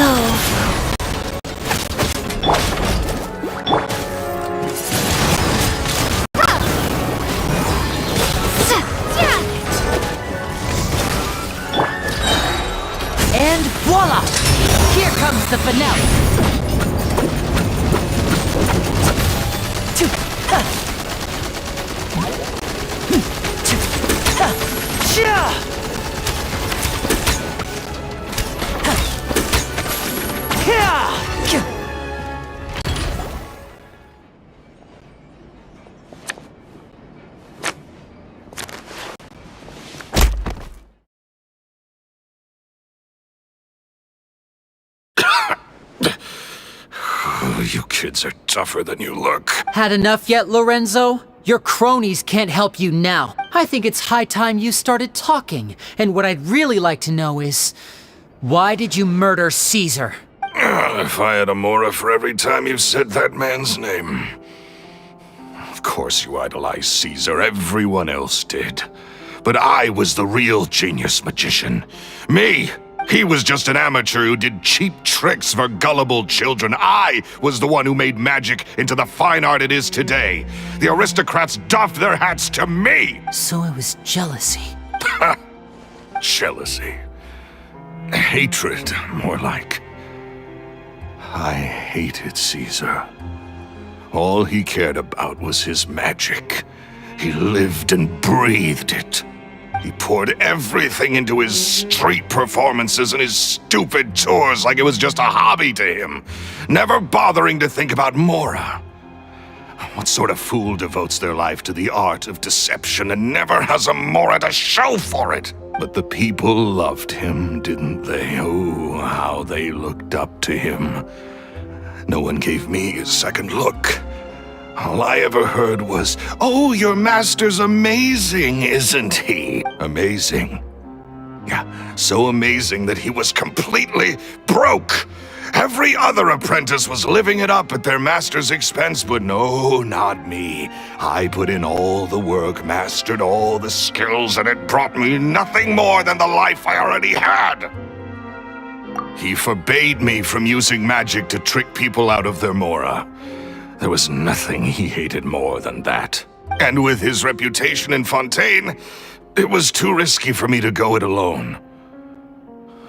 go. And voila! Here comes the finale! You kids are tougher than you look. Had enough yet, Lorenzo? Your cronies can't help you now. I think it's high time you started talking. And what I'd really like to know is, why did you murder Caesar? If I had a mora for every time you said that man's name. Of course you idolized Caesar, everyone else did. But I was the real genius magician. Me! He was just an amateur who did cheap tricks for gullible children. I was the one who made magic into the fine art it is today. The aristocrats doffed their hats to me! So it was jealousy. Jealousy. Hatred, more like. I hated Caesar. All he cared about was his magic. He lived and breathed it. He poured everything into his street performances and his stupid tours like it was just a hobby to him, never bothering to think about Mora. What sort of fool devotes their life to the art of deception and never has a Mora to show for it? But the people loved him, didn't they? Oh, how they looked up to him. No one gave me a second look. All I ever heard was, "Oh, your master's amazing, isn't he?" Amazing. Yeah, so amazing that he was completely broke. Every other apprentice was living it up at their master's expense, but no, not me. I put in all the work, mastered all the skills, and it brought me nothing more than the life I already had. He forbade me from using magic to trick people out of their Mora. There was nothing he hated more than that. And with his reputation in Fontaine, it was too risky for me to go it alone.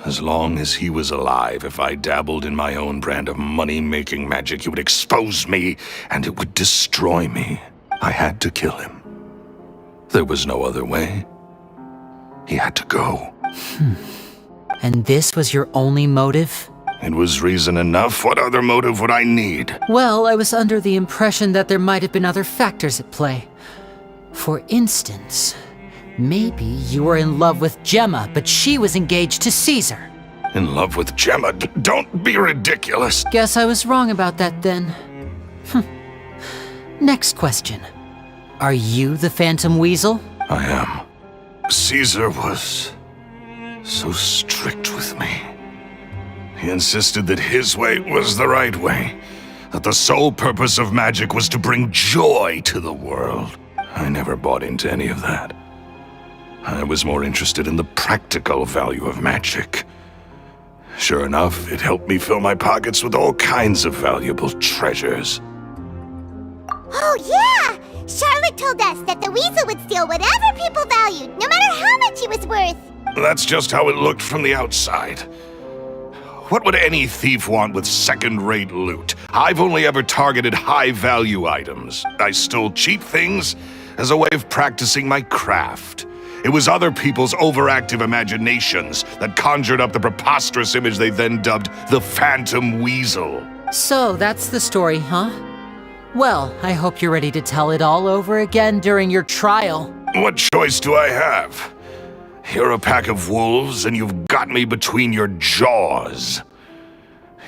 As long as he was alive, if I dabbled in my own brand of money-making magic, he would expose me, and it would destroy me. I had to kill him. There was no other way. He had to go. And this was your only motive? It was reason enough. What other motive would I need? Well, I was under the impression that there might have been other factors at play. For instance, maybe you were in love with Gemma, but she was engaged to Caesar. In love with Gemma? Don't be ridiculous. Guess I was wrong about that then. Next question. Are you the Phantom Weasel? I am. Caesar was so strict with me. He insisted that his way was the right way, that the sole purpose of magic was to bring joy to the world. I never bought into any of that. I was more interested in the practical value of magic. Sure enough, it helped me fill my pockets with all kinds of valuable treasures. Oh, yeah! Charlotte told us that the weasel would steal whatever people valued, no matter how much he was worth. That's just how it looked from the outside. What would any thief want with second-rate loot? I've only ever targeted high-value items. I stole cheap things as a way of practicing my craft. It was other people's overactive imaginations that conjured up the preposterous image they then dubbed the Phantom Weasel. So that's the story, huh? Well, I hope you're ready to tell it all over again during your trial. What choice do I have? You're a pack of wolves, and you've got me between your jaws.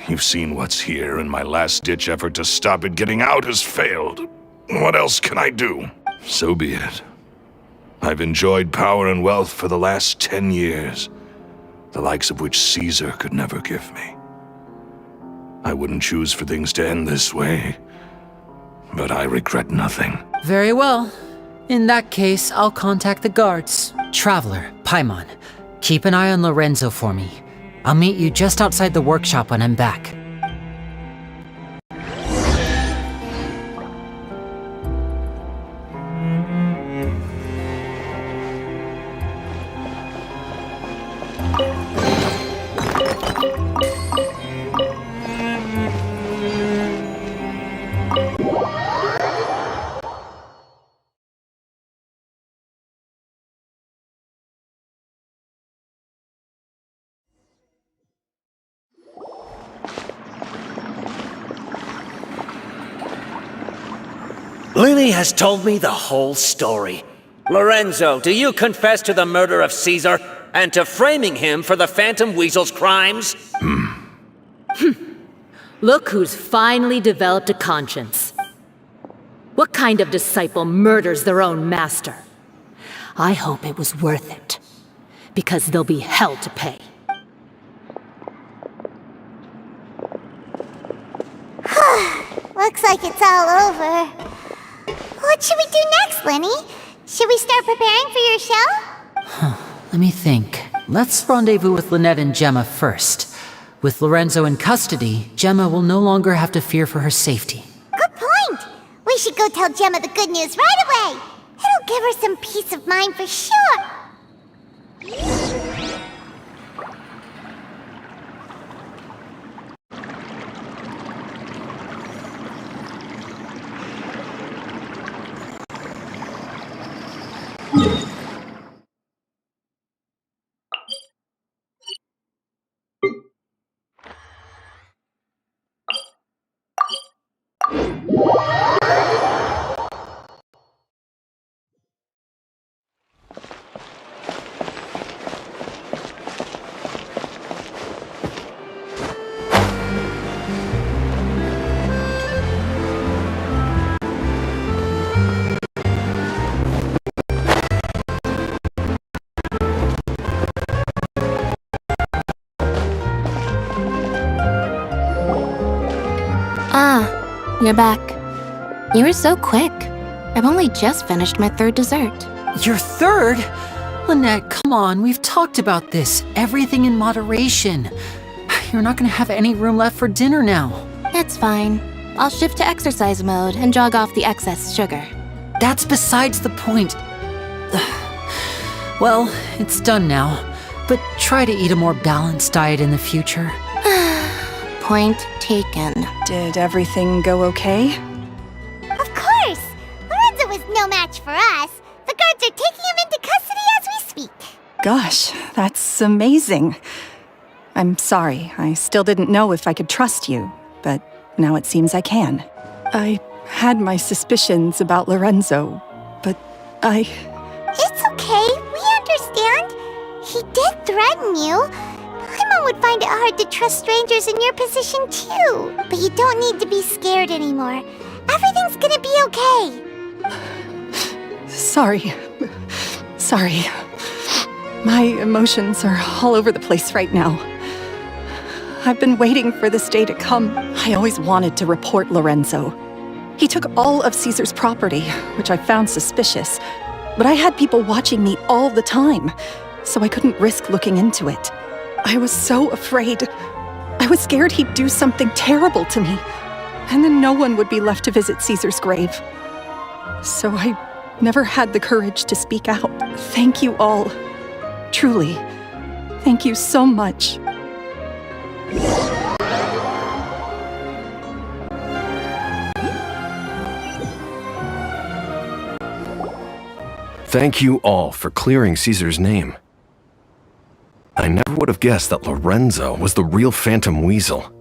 You've seen what's here, and my last-ditch effort to stop it getting out has failed. What else can I do? So be it. I've enjoyed power and wealth for the last 10 years, the likes of which Caesar could never give me. I wouldn't choose for things to end this way, but I regret nothing. Very well. In that case, I'll contact the guards. Traveler, Paimon, keep an eye on Lorenzo for me. I'll meet you just outside the workshop when I'm back. Lily has told me the whole story. Lorenzo, do you confess to the murder of Caesar and to framing him for the Phantom Weasel's crimes? Look who's finally developed a conscience. What kind of disciple murders their own master? I hope it was worth it, because there'll be hell to pay. Looks like it's all over. What should we do next, Lenny? Should we start preparing for your show? Let me think. Let's rendezvous with Lynette and Gemma first. With Lorenzo in custody, Gemma will no longer have to fear for her safety. Good point! We should go tell Gemma the good news right away! It'll give her some peace of mind for sure! You're back. You were so quick. I've only just finished my third dessert. Your third? Lynette, come on, we've talked about this. Everything in moderation. You're not gonna have any room left for dinner now. It's fine. I'll shift to exercise mode and jog off the excess sugar. That's besides the point. Well, it's done now, but try to eat a more balanced diet in the future. Point taken. Did everything go okay? Of course! Lorenzo was no match for us. The guards are taking him into custody as we speak. Gosh, that's amazing. I'm sorry, I still didn't know if I could trust you, but now it seems I can. I had my suspicions about Lorenzo, but It's okay, we understand. He did threaten you. Paimon would find it hard to trust strangers in your position too. But you don't need to be scared anymore. Everything's gonna be okay. Sorry. My emotions are all over the place right now. I've been waiting for this day to come. I always wanted to report Lorenzo. He took all of Caesar's property, which I found suspicious. But I had people watching me all the time, so I couldn't risk looking into it. I was so afraid. I was scared he'd do something terrible to me, and then no one would be left to visit Caesar's grave. So I never had the courage to speak out. Thank you all. Truly. Thank you so much. Thank you all for clearing Caesar's name. I never would have guessed that Lorenzo was the real Phantom Weasel.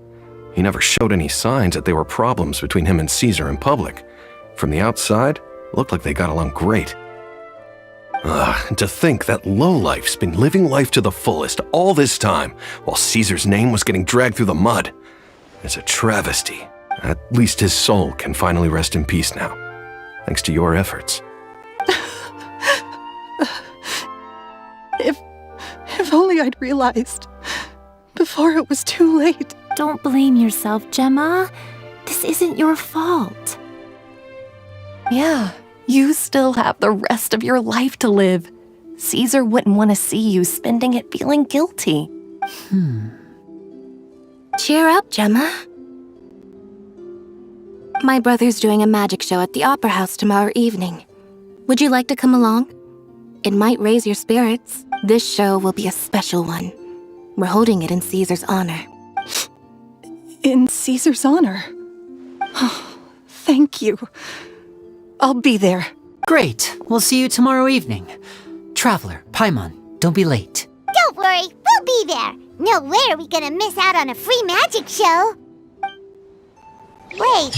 He never showed any signs that there were problems between him and Caesar in public. From the outside, it looked like they got along great. And to think that lowlife's been living life to the fullest all this time, while Caesar's name was getting dragged through the mud. It's a travesty. At least his soul can finally rest in peace now, thanks to your efforts. If only I'd realized before it was too late. Don't blame yourself, Gemma. This isn't your fault. Yeah, you still have the rest of your life to live. Caesar wouldn't want to see you spending it feeling guilty. Cheer up, Gemma. My brother's doing a magic show at the Opera House tomorrow evening. Would you like to come along? It might raise your spirits. This show will be a special one. We're holding it in Caesar's honor. In Caesar's honor? Oh, thank you. I'll be there. Great. We'll see you tomorrow evening. Traveler, Paimon, don't be late. Don't worry, we'll be there. No way are we gonna miss out on a free magic show. Wait,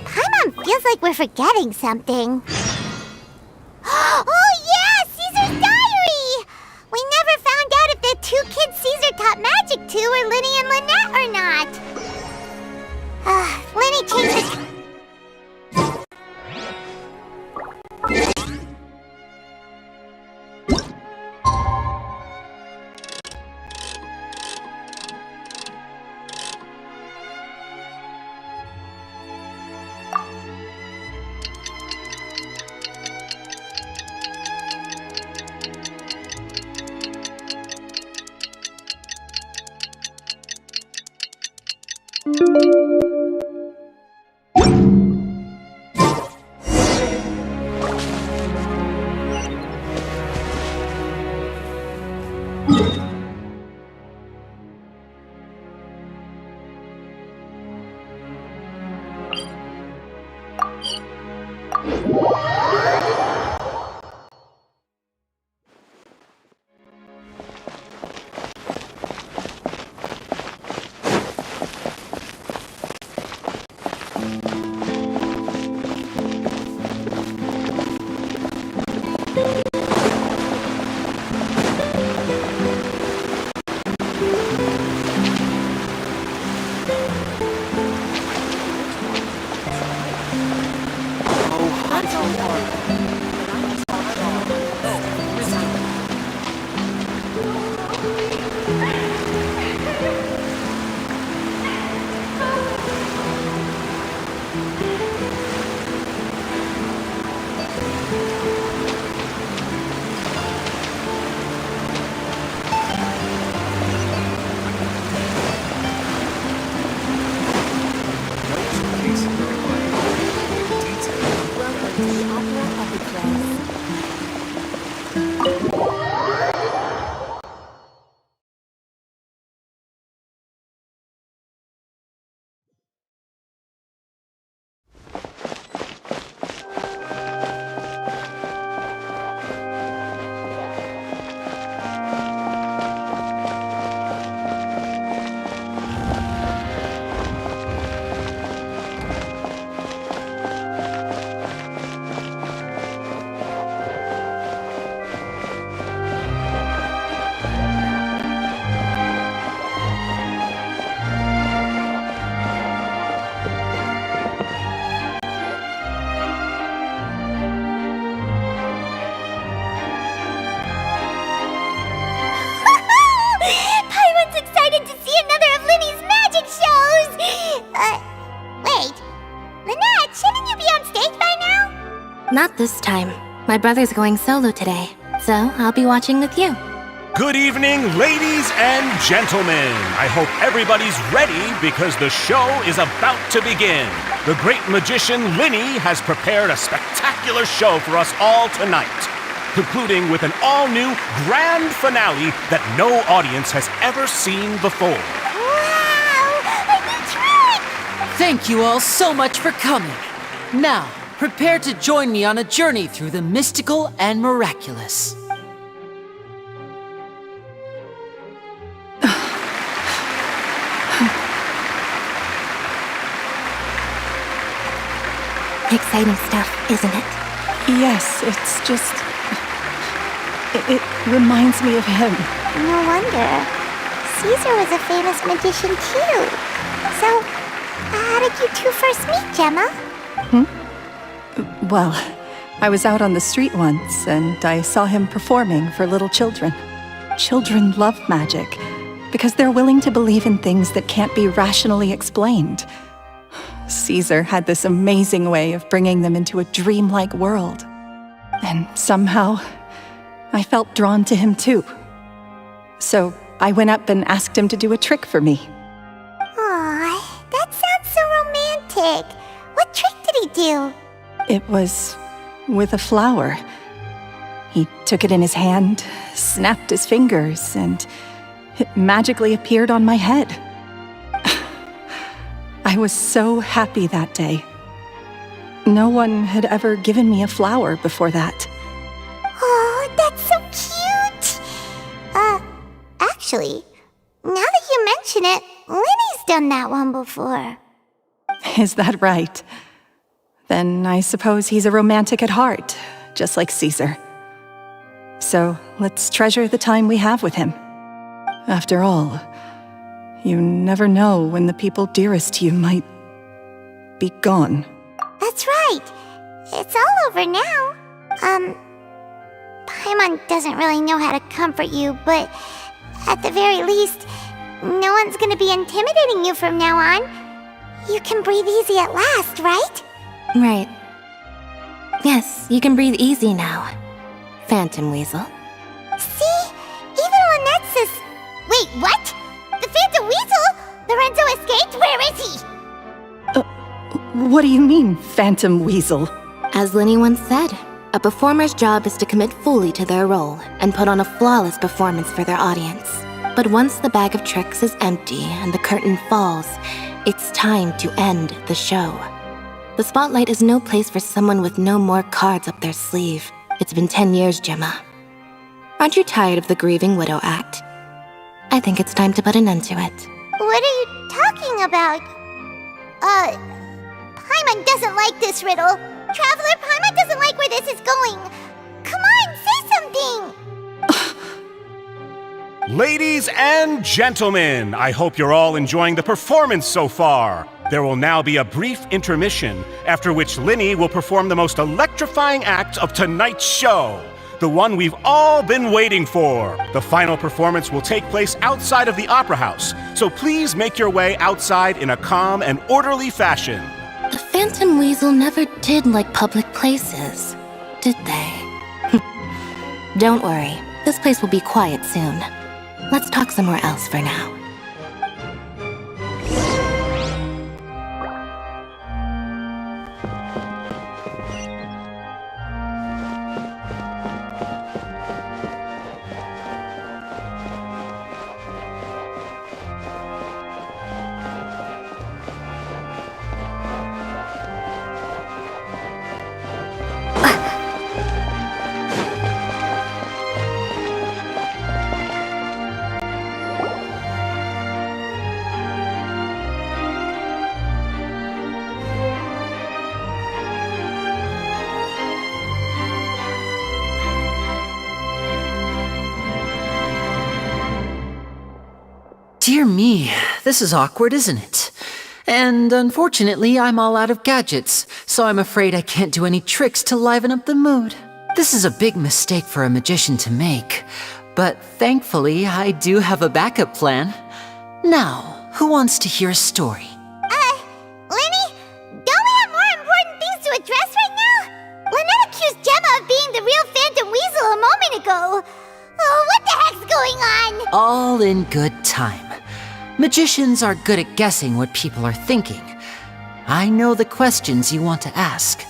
Paimon feels like we're forgetting something. Oh yeah, Caesar's diary! We never found out if the two kids Caesar taught magic to were Linny and Lynette or not. Linny changed his... Not this time. My brother's going solo today, so I'll be watching with you. Good evening, ladies and gentlemen. I hope everybody's ready because the show is about to begin. The great magician Linny has prepared a spectacular show for us all tonight, concluding with an all-new grand finale that no audience has ever seen before. Wow! A new trick! Thank you all so much for coming. Now, prepare to join me on a journey through the mystical and miraculous. Exciting stuff, isn't it? Yes, it's just... It reminds me of him. No wonder. Caesar was a famous magician too. So, how did you two first meet, Gemma? Well, I was out on the street once, and I saw him performing for little children. Children love magic, because they're willing to believe in things that can't be rationally explained. Caesar had this amazing way of bringing them into a dreamlike world. And somehow, I felt drawn to him too. So I went up and asked him to do a trick for me. Aw, that sounds so romantic. What trick did he do? It was with a flower. He took it in his hand, snapped his fingers, and it magically appeared on my head. I was so happy that day. No one had ever given me a flower before that. Oh, that's so cute! Actually, now that you mention it, Lenny's done that one before. Is that right? Then I suppose he's a romantic at heart, just like Caesar. So let's treasure the time we have with him. After all, you never know when the people dearest to you might be gone. That's right. It's all over now. Paimon doesn't really know how to comfort you, but at the very least, no one's gonna be intimidating you from now on. You can breathe easy at last, right? Right. Yes, you can breathe easy now, Phantom Weasel. See? Even Lynette says... Wait, what? The Phantom Weasel? Lorenzo escaped? Where is he? What do you mean, Phantom Weasel? As Linny once said, a performer's job is to commit fully to their role and put on a flawless performance for their audience. But once the bag of tricks is empty and the curtain falls, it's time to end the show. The spotlight is no place for someone with no more cards up their sleeve. It's been 10 years, Gemma. Aren't you tired of the grieving widow act? I think it's time to put an end to it. What are you talking about? Paimon doesn't like this riddle. Traveler, Paimon doesn't like where this is going. Come on, say something! Ladies and gentlemen, I hope you're all enjoying the performance so far. There will now be a brief intermission, after which Linny will perform the most electrifying act of tonight's show. The one we've all been waiting for. The final performance will take place outside of the Opera House, so please make your way outside in a calm and orderly fashion. The Phantom Weasel never did like public places, did they? Don't worry, this place will be quiet soon. Let's talk somewhere else for now. Dear me, this is awkward, isn't it? And unfortunately, I'm all out of gadgets, so I'm afraid I can't do any tricks to liven up the mood. This is a big mistake for a magician to make, but thankfully, I do have a backup plan. Now, who wants to hear a story? Lenny, don't we have more important things to address right now? Lynette accused Gemma of being the real Phantom Weasel a moment ago. Oh, what the heck's going on? All in good time. Magicians are good at guessing what people are thinking. I know the questions you want to ask.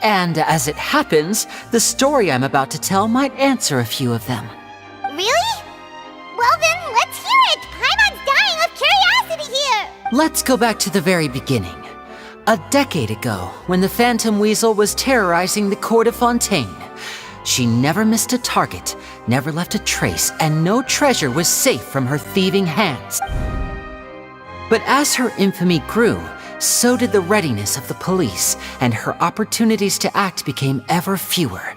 And as it happens, the story I'm about to tell might answer a few of them. Really? Well then, let's hear it! Paimon's dying of curiosity here! Let's go back to the very beginning. A decade ago, when the Phantom Weasel was terrorizing the court of Fontaine. She never missed a target, never left a trace, and no treasure was safe from her thieving hands. But as her infamy grew, so did the readiness of the police, and her opportunities to act became ever fewer.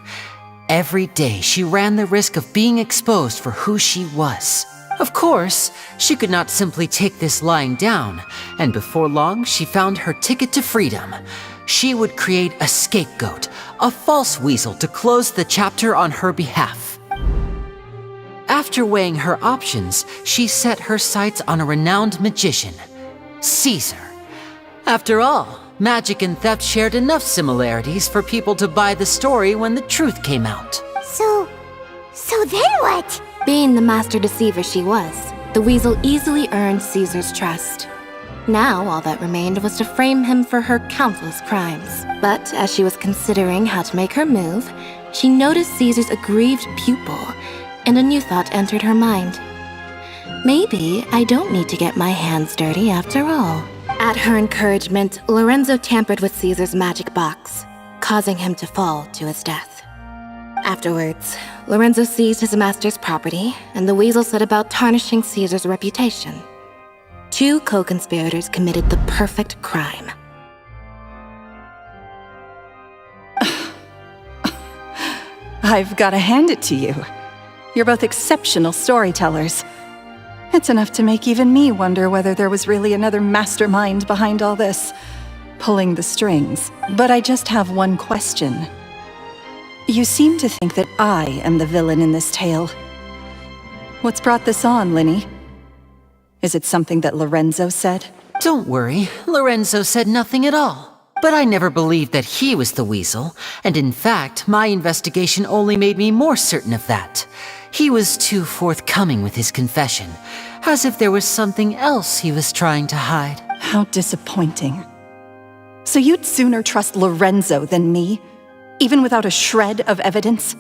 Every day she ran the risk of being exposed for who she was. Of course, she could not simply take this lying down, and before long she found her ticket to freedom. She would create a scapegoat, a false weasel to close the chapter on her behalf. After weighing her options, she set her sights on a renowned magician, Caesar. After all, magic and theft shared enough similarities for people to buy the story when the truth came out. So then what? Being the master deceiver she was, the weasel easily earned Caesar's trust. Now, all that remained was to frame him for her countless crimes. But as she was considering how to make her move, she noticed Caesar's aggrieved pupil, and a new thought entered her mind. Maybe I don't need to get my hands dirty after all. At her encouragement, Lorenzo tampered with Caesar's magic box, causing him to fall to his death. Afterwards, Lorenzo seized his master's property, and the weasel set about tarnishing Caesar's reputation. Two co-conspirators committed the perfect crime. I've got to hand it to you. You're both exceptional storytellers. It's enough to make even me wonder whether there was really another mastermind behind all this, pulling the strings. But I just have one question. You seem to think that I am the villain in this tale. What's brought this on, Linny? Is it something that Lorenzo said? Don't worry, Lorenzo said nothing at all. But I never believed that he was the weasel, and in fact, my investigation only made me more certain of that. He was too forthcoming with his confession, as if there was something else he was trying to hide. How disappointing. So you'd sooner trust Lorenzo than me, even without a shred of evidence?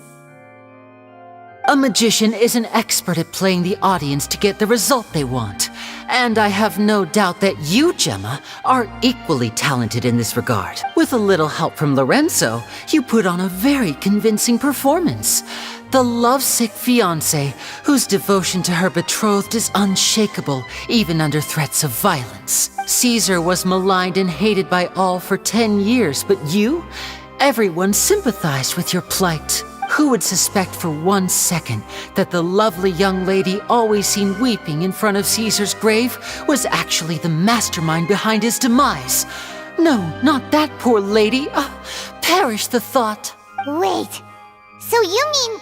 A magician is an expert at playing the audience to get the result they want. And I have no doubt that you, Gemma, are equally talented in this regard. With a little help from Lorenzo, you put on a very convincing performance. The lovesick fiancé, whose devotion to her betrothed is unshakable, even under threats of violence. Caesar was maligned and hated by all for 10 years, but you? Everyone sympathized with your plight. Who would suspect for 1 second that the lovely young lady always seen weeping in front of Caesar's grave was actually the mastermind behind his demise? No, not that poor lady. Perish the thought. Wait, so you mean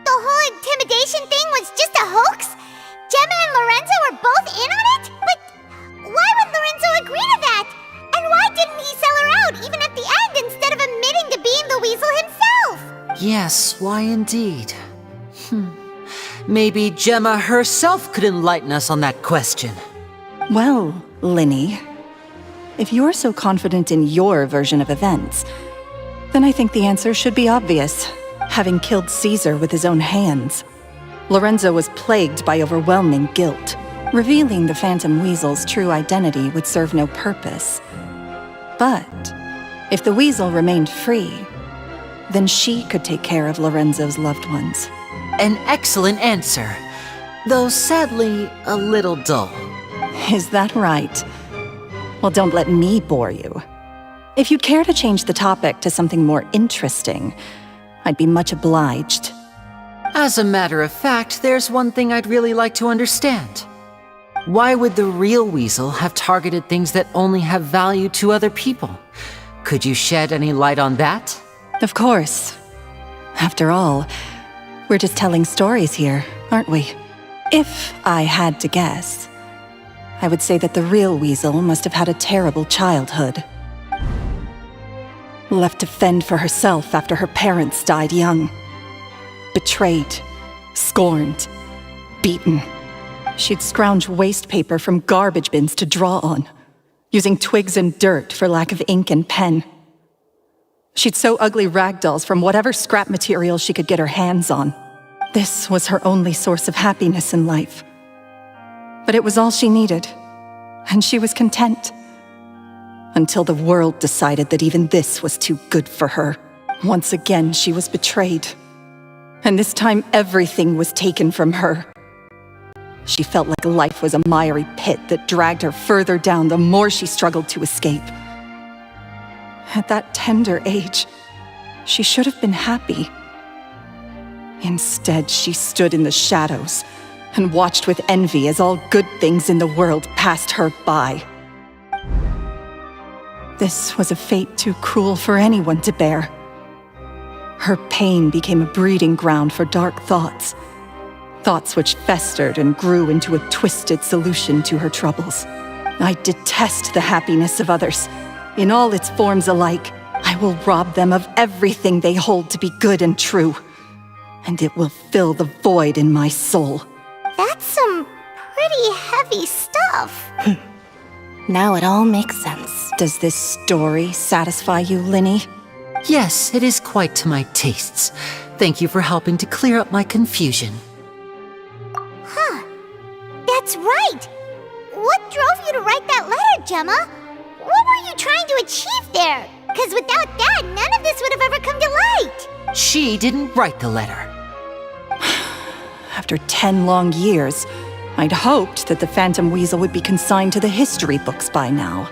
the whole intimidation thing was just a hoax? Gemma and Lorenzo were both in on it? But why would Lorenzo agree to that? And why didn't he sell her out even at the end instead of admitting to being the weasel himself? Yes, why indeed? Maybe Gemma herself could enlighten us on that question. Well, Linny, if you're so confident in your version of events, then I think the answer should be obvious. Having killed Caesar with his own hands, Lorenzo was plagued by overwhelming guilt. Revealing the Phantom Weasel's true identity would serve no purpose. But if the weasel remained free, then she could take care of Lorenzo's loved ones. An excellent answer, though sadly a little dull. Is that right? Well, don't let me bore you. If you'd care to change the topic to something more interesting, I'd be much obliged. As a matter of fact, there's one thing I'd really like to understand. Why would the real weasel have targeted things that only have value to other people? Could you shed any light on that? Of course. After all, we're just telling stories here, aren't we? If I had to guess, I would say that the real weasel must have had a terrible childhood. Left to fend for herself after her parents died young. Betrayed, scorned, beaten. She'd scrounge waste paper from garbage bins to draw on, using twigs and dirt for lack of ink and pen. She'd sew ugly rag dolls from whatever scrap material she could get her hands on. This was her only source of happiness in life. But it was all she needed, and she was content. Until the world decided that even this was too good for her. Once again, she was betrayed. And this time, everything was taken from her. She felt like life was a miry pit that dragged her further down the more she struggled to escape. At that tender age, she should have been happy. Instead, she stood in the shadows and watched with envy as all good things in the world passed her by. This was a fate too cruel for anyone to bear. Her pain became a breeding ground for dark thoughts. Thoughts which festered and grew into a twisted solution to her troubles. I detest the happiness of others. In all its forms alike, I will rob them of everything they hold to be good and true. And it will fill the void in my soul. That's some yourself. Now it all makes sense. Does this story satisfy you, Linny? Yes, it is quite to my tastes. Thank you for helping to clear up my confusion. Huh. That's right. What drove you to write that letter, Gemma? What were you trying to achieve there? Because without that, none of this would have ever come to light. She didn't write the letter. After 10 long years, I'd hoped that the Phantom Weasel would be consigned to the history books by now.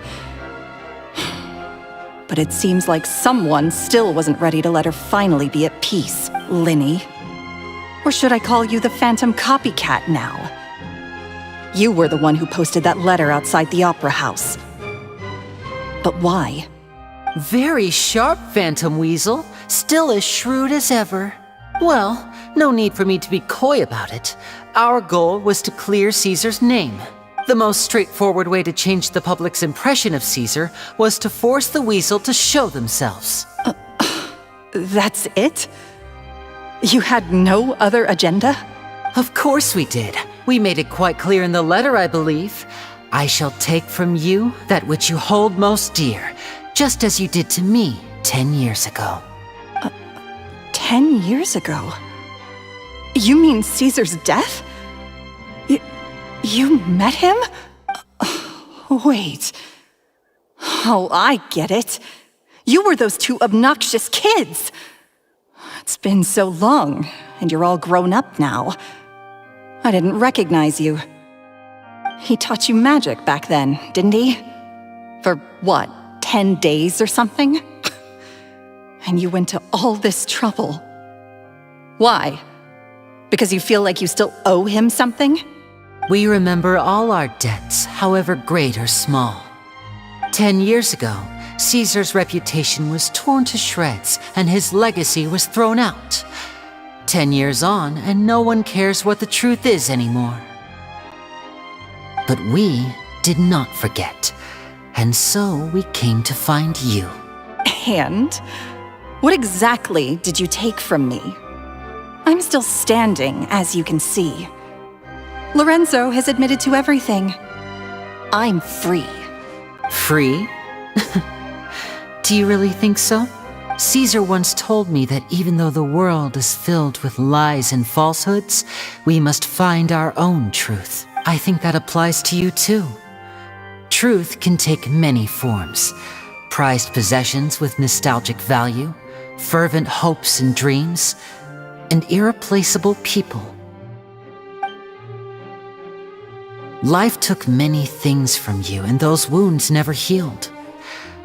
But it seems like someone still wasn't ready to let her finally be at peace, Linny. Or should I call you the Phantom Copycat now? You were the one who posted that letter outside the Opera House. But why? Very sharp, Phantom Weasel. Still as shrewd as ever. Well, no need for me to be coy about it. Our goal was to clear Caesar's name. The most straightforward way to change the public's impression of Caesar was to force the Weasel to show themselves. That's it? You had no other agenda? Of course we did. We made it quite clear in the letter, I believe. I shall take from you that which you hold most dear, just as you did to me 10 years ago. 10 years ago? You mean Caesar's death? You met him? Wait. Oh, I get it. You were those two obnoxious kids. It's been so long, and you're all grown up now. I didn't recognize you. He taught you magic back then, didn't he? For what, 10 days or something? And you went to all this trouble. Why? Because you feel like you still owe him something? We remember all our debts, however great or small. 10 years ago, Caesar's reputation was torn to shreds and his legacy was thrown out. 10 years on, and no one cares what the truth is anymore. But we did not forget, and so we came to find you. And? What exactly did you take from me? I'm still standing, as you can see. Lorenzo has admitted to everything. I'm free. Free? Do you really think so? Caesar once told me that even though the world is filled with lies and falsehoods, we must find our own truth. I think that applies to you too. Truth can take many forms. Prized possessions with nostalgic value, fervent hopes and dreams, and irreplaceable people. Life took many things from you, and those wounds never healed.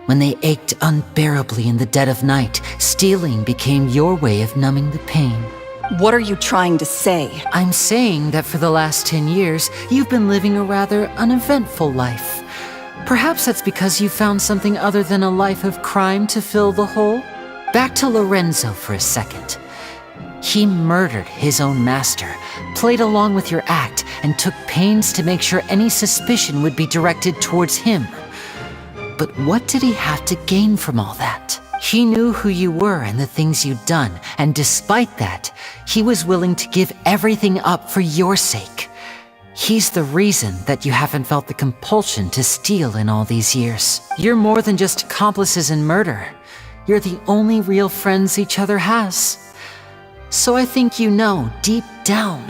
When they ached unbearably in the dead of night, stealing became your way of numbing the pain. What are you trying to say? I'm saying that for the last 10 years, you've been living a rather uneventful life. Perhaps that's because you found something other than a life of crime to fill the hole? Back to Lorenzo for a second. He murdered his own master, played along with your act, and took pains to make sure any suspicion would be directed towards him. But what did he have to gain from all that? He knew who you were and the things you'd done, and despite that, he was willing to give everything up for your sake. He's the reason that you haven't felt the compulsion to steal in all these years. You're more than just accomplices in murder. You're the only real friends each other has. So I think you know, deep down,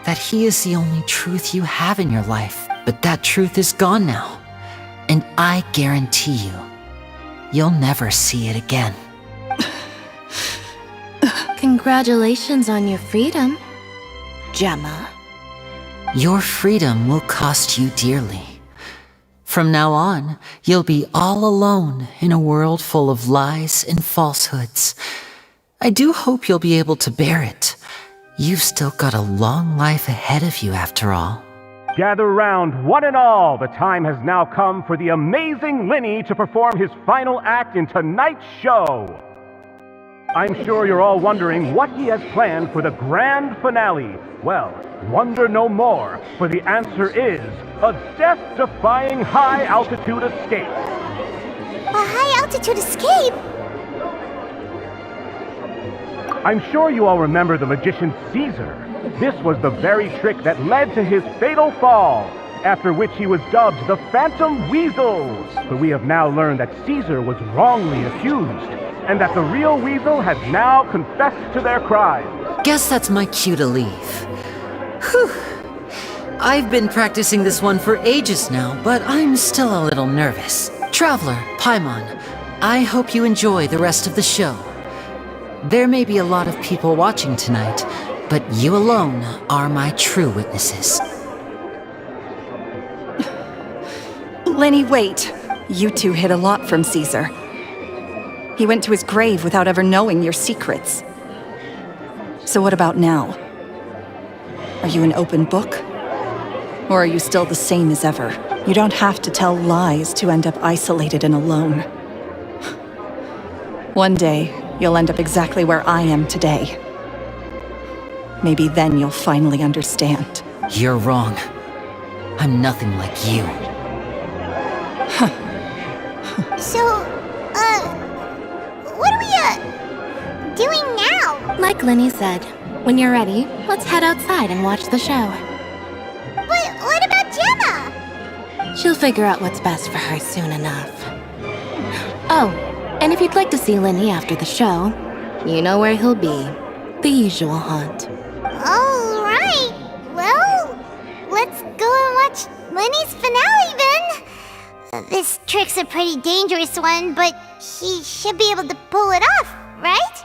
that he is the only truth you have in your life. But that truth is gone now. And I guarantee you, you'll never see it again. Congratulations on your freedom, Gemma. Your freedom will cost you dearly. From now on, you'll be all alone in a world full of lies and falsehoods. I do hope you'll be able to bear it. You've still got a long life ahead of you after all. Gather round, one and all. The time has now come for the amazing Linny to perform his final act in tonight's show. I'm sure you're all wondering what he has planned for the grand finale. Well, wonder no more, for the answer is a death-defying high-altitude escape. A high-altitude escape? I'm sure you all remember the magician Caesar. This was the very trick that led to his fatal fall. after which he was dubbed the Phantom Weasel. But we have now learned that Caesar was wrongly accused, and that the real Weasel has now confessed to their crimes. Guess that's my cue to leave. Whew. I've been practicing this one for ages now, but I'm still a little nervous. Traveler, Paimon, I hope you enjoy the rest of the show. There may be a lot of people watching tonight, but you alone are my true witnesses. Lenny, wait. You two hid a lot from Caesar. He went to his grave without ever knowing your secrets. So what about now? Are you an open book? Or are you still the same as ever? You don't have to tell lies to end up isolated and alone. One day, you'll end up exactly where I am today. Maybe then you'll finally understand. You're wrong. I'm nothing like you. So, what are we, doing now? Like Linny said, when you're ready, let's head outside and watch the show. But what about Gemma? She'll figure out what's best for her soon enough. Oh, and if you'd like to see Linny after the show, you know where he'll be. The usual haunt. All right. Well, let's go and watch Lenny's finale then. This trick's a pretty dangerous one, but he should be able to pull it off, right?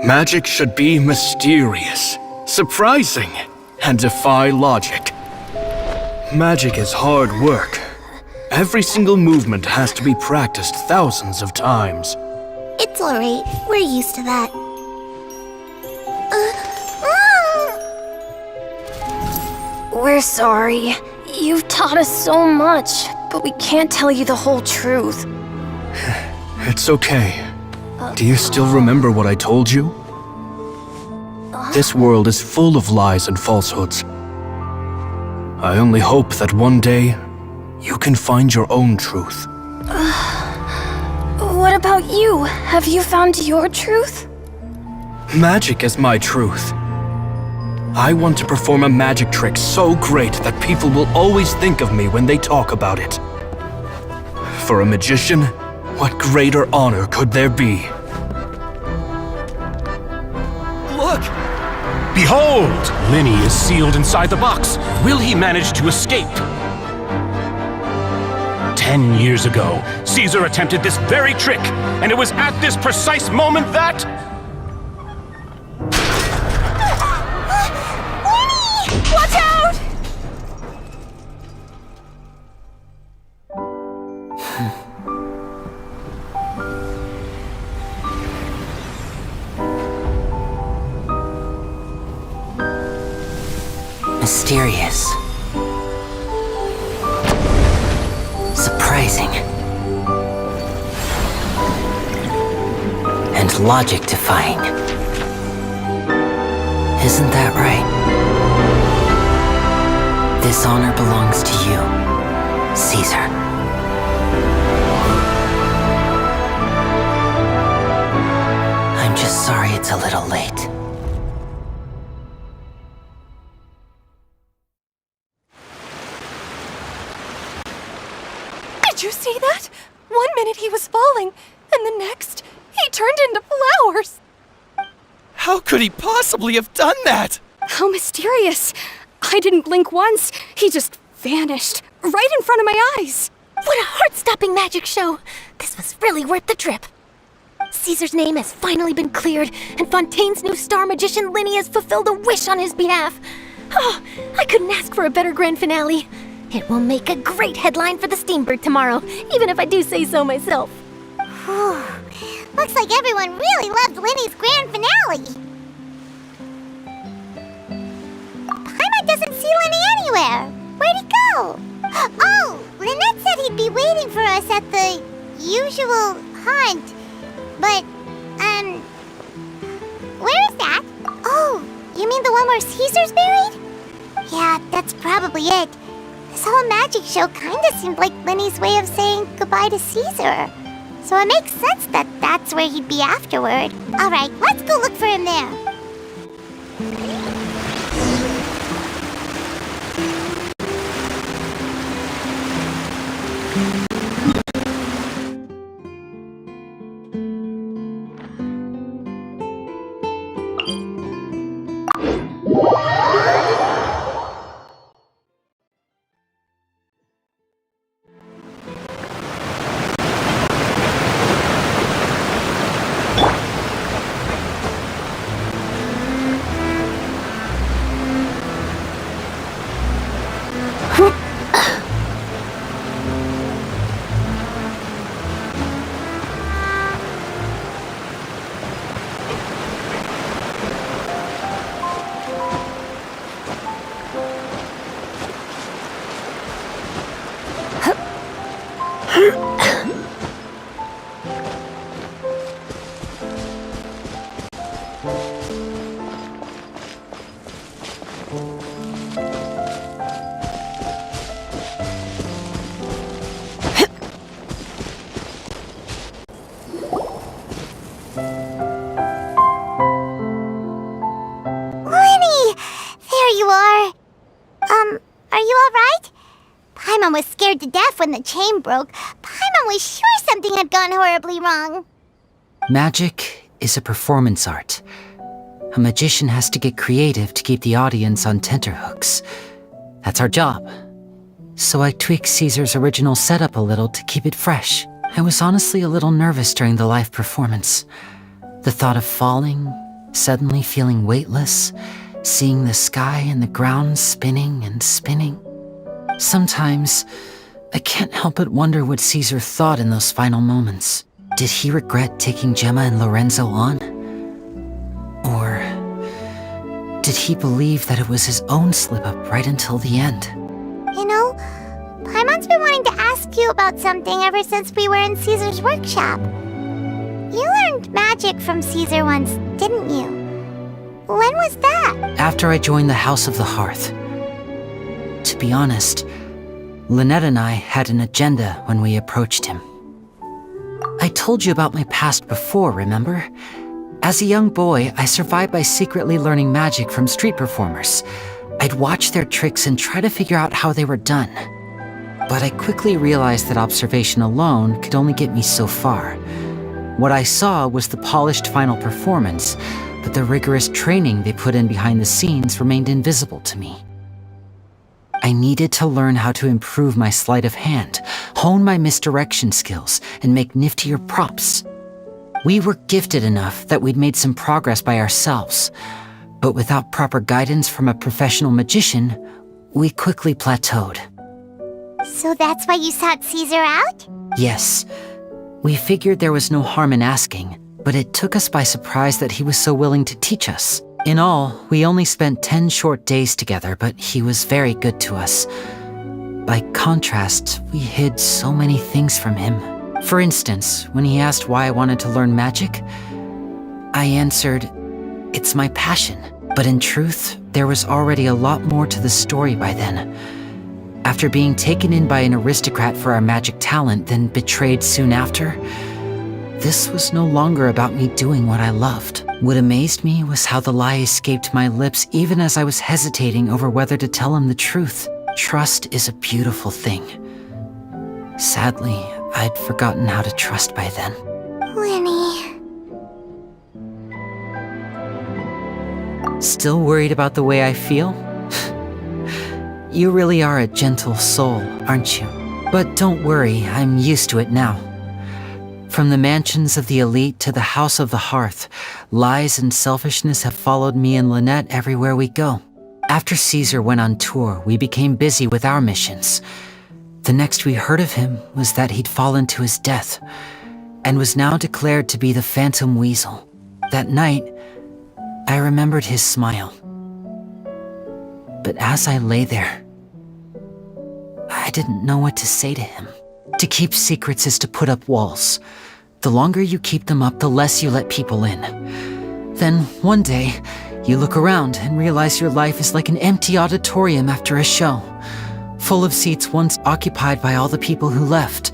Magic should be mysterious, surprising, and defy logic. Magic is hard work. Every single movement has to be practiced thousands of times. It's alright. We're used to that. We're sorry. You've taught us so much, but we can't tell you the whole truth. It's okay. Do you still remember what I told you? This world is full of lies and falsehoods. I only hope that one day you can find your own truth. What about you? Have you found your truth? Magic is my truth. I want to perform a magic trick so great that people will always think of me when they talk about it. For a magician, what greater honor could there be? Look! Behold! Linny is sealed inside the box. Will he manage to escape? 10 years ago, Caesar attempted this very trick, and it was at this precise moment that... Watch out! Mysterious. Surprising. And logic-defying. Isn't that right? This honor belongs to you, Caesar. I'm just sorry it's a little late. Did you see that? 1 minute he was falling, and the next, he turned into flowers. How could he possibly have done that? How mysterious. I didn't blink once. He just vanished, right in front of my eyes. What a heart-stopping magic show! This was really worth the trip. Caesar's name has finally been cleared, and Fontaine's new star magician Linny has fulfilled a wish on his behalf. Oh, I couldn't ask for a better grand finale. It will make a great headline for the Steambird tomorrow, even if I do say so myself. Whew. Looks like everyone really loved Linny's grand finale. Paimon doesn't see Linny anywhere. Where'd he go? Oh, Lynette said he'd be waiting for us at the usual haunt. But, where is that? Oh, you mean the one where Caesar's buried? Yeah, that's probably it. This whole magic show kinda seemed like Linny's way of saying goodbye to Caesar. So it makes sense that that's where he'd be afterward. Alright, let's go look for him there. Was scared to death when the chain broke. Paimon was sure something had gone horribly wrong. Magic is a performance art. A magician has to get creative to keep the audience on tenterhooks. That's our job. So I tweaked Caesar's original setup a little to keep it fresh. I was honestly a little nervous during the live performance. The thought of falling, suddenly feeling weightless, seeing the sky and the ground spinning and spinning. Sometimes, I can't help but wonder what Caesar thought in those final moments. Did he regret taking Gemma and Lorenzo on? Or did he believe that it was his own slip-up right until the end? You know, Paimon's been wanting to ask you about something ever since we were in Caesar's workshop. You learned magic from Caesar once, didn't you? When was that? After I joined the House of the Hearth. To be honest, Lynette and I had an agenda when we approached him. I told you about my past before, remember? As a young boy, I survived by secretly learning magic from street performers. I'd watch their tricks and try to figure out how they were done. But I quickly realized that observation alone could only get me so far. What I saw was the polished final performance, but the rigorous training they put in behind the scenes remained invisible to me. I needed to learn how to improve my sleight of hand, hone my misdirection skills, and make niftier props. We were gifted enough that we'd made some progress by ourselves, but without proper guidance from a professional magician, we quickly plateaued. So that's why you sought Caesar out? Yes. We figured there was no harm in asking, but it took us by surprise that he was so willing to teach us. In all, we only spent 10 short days together, but he was very good to us. By contrast, we hid so many things from him. For instance, when he asked why I wanted to learn magic, I answered, "It's my passion." But in truth, there was already a lot more to the story by then. After being taken in by an aristocrat for our magic talent, then betrayed soon after, this was no longer about me doing what I loved. What amazed me was how the lie escaped my lips even as I was hesitating over whether to tell him the truth. Trust is a beautiful thing. Sadly, I'd forgotten how to trust by then. Linny. Still worried about the way I feel? You really are a gentle soul, aren't you? But don't worry, I'm used to it now. From the mansions of the elite to the house of the hearth, lies and selfishness have followed me and Lynette everywhere we go. After Caesar went on tour, we became busy with our missions. The next we heard of him was that he'd fallen to his death, and was now declared to be the Phantom Weasel. That night, I remembered his smile. But as I lay there, I didn't know what to say to him. To keep secrets is to put up walls. The longer you keep them up, the less you let people in. Then, one day, you look around and realize your life is like an empty auditorium after a show, full of seats once occupied by all the people who left.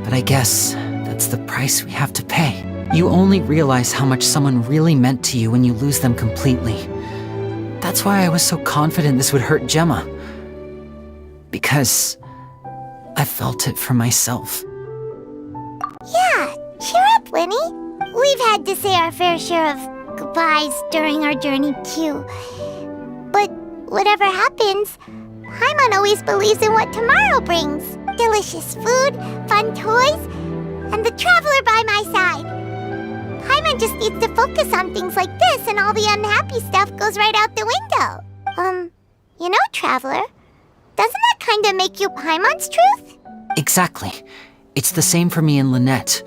But I guess that's the price we have to pay. You only realize how much someone really meant to you when you lose them completely. That's why I was so confident this would hurt Gemma. Because I felt it for myself. Yeah, cheer up, Winnie. We've had to say our fair share of goodbyes during our journey, too. But whatever happens, Paimon always believes in what tomorrow brings. Delicious food, fun toys, and the traveler by my side. Paimon just needs to focus on things like this, and all the unhappy stuff goes right out the window. You know, traveler, doesn't that kind of make you Paimon's truth? Exactly. It's the same for me and Lynette.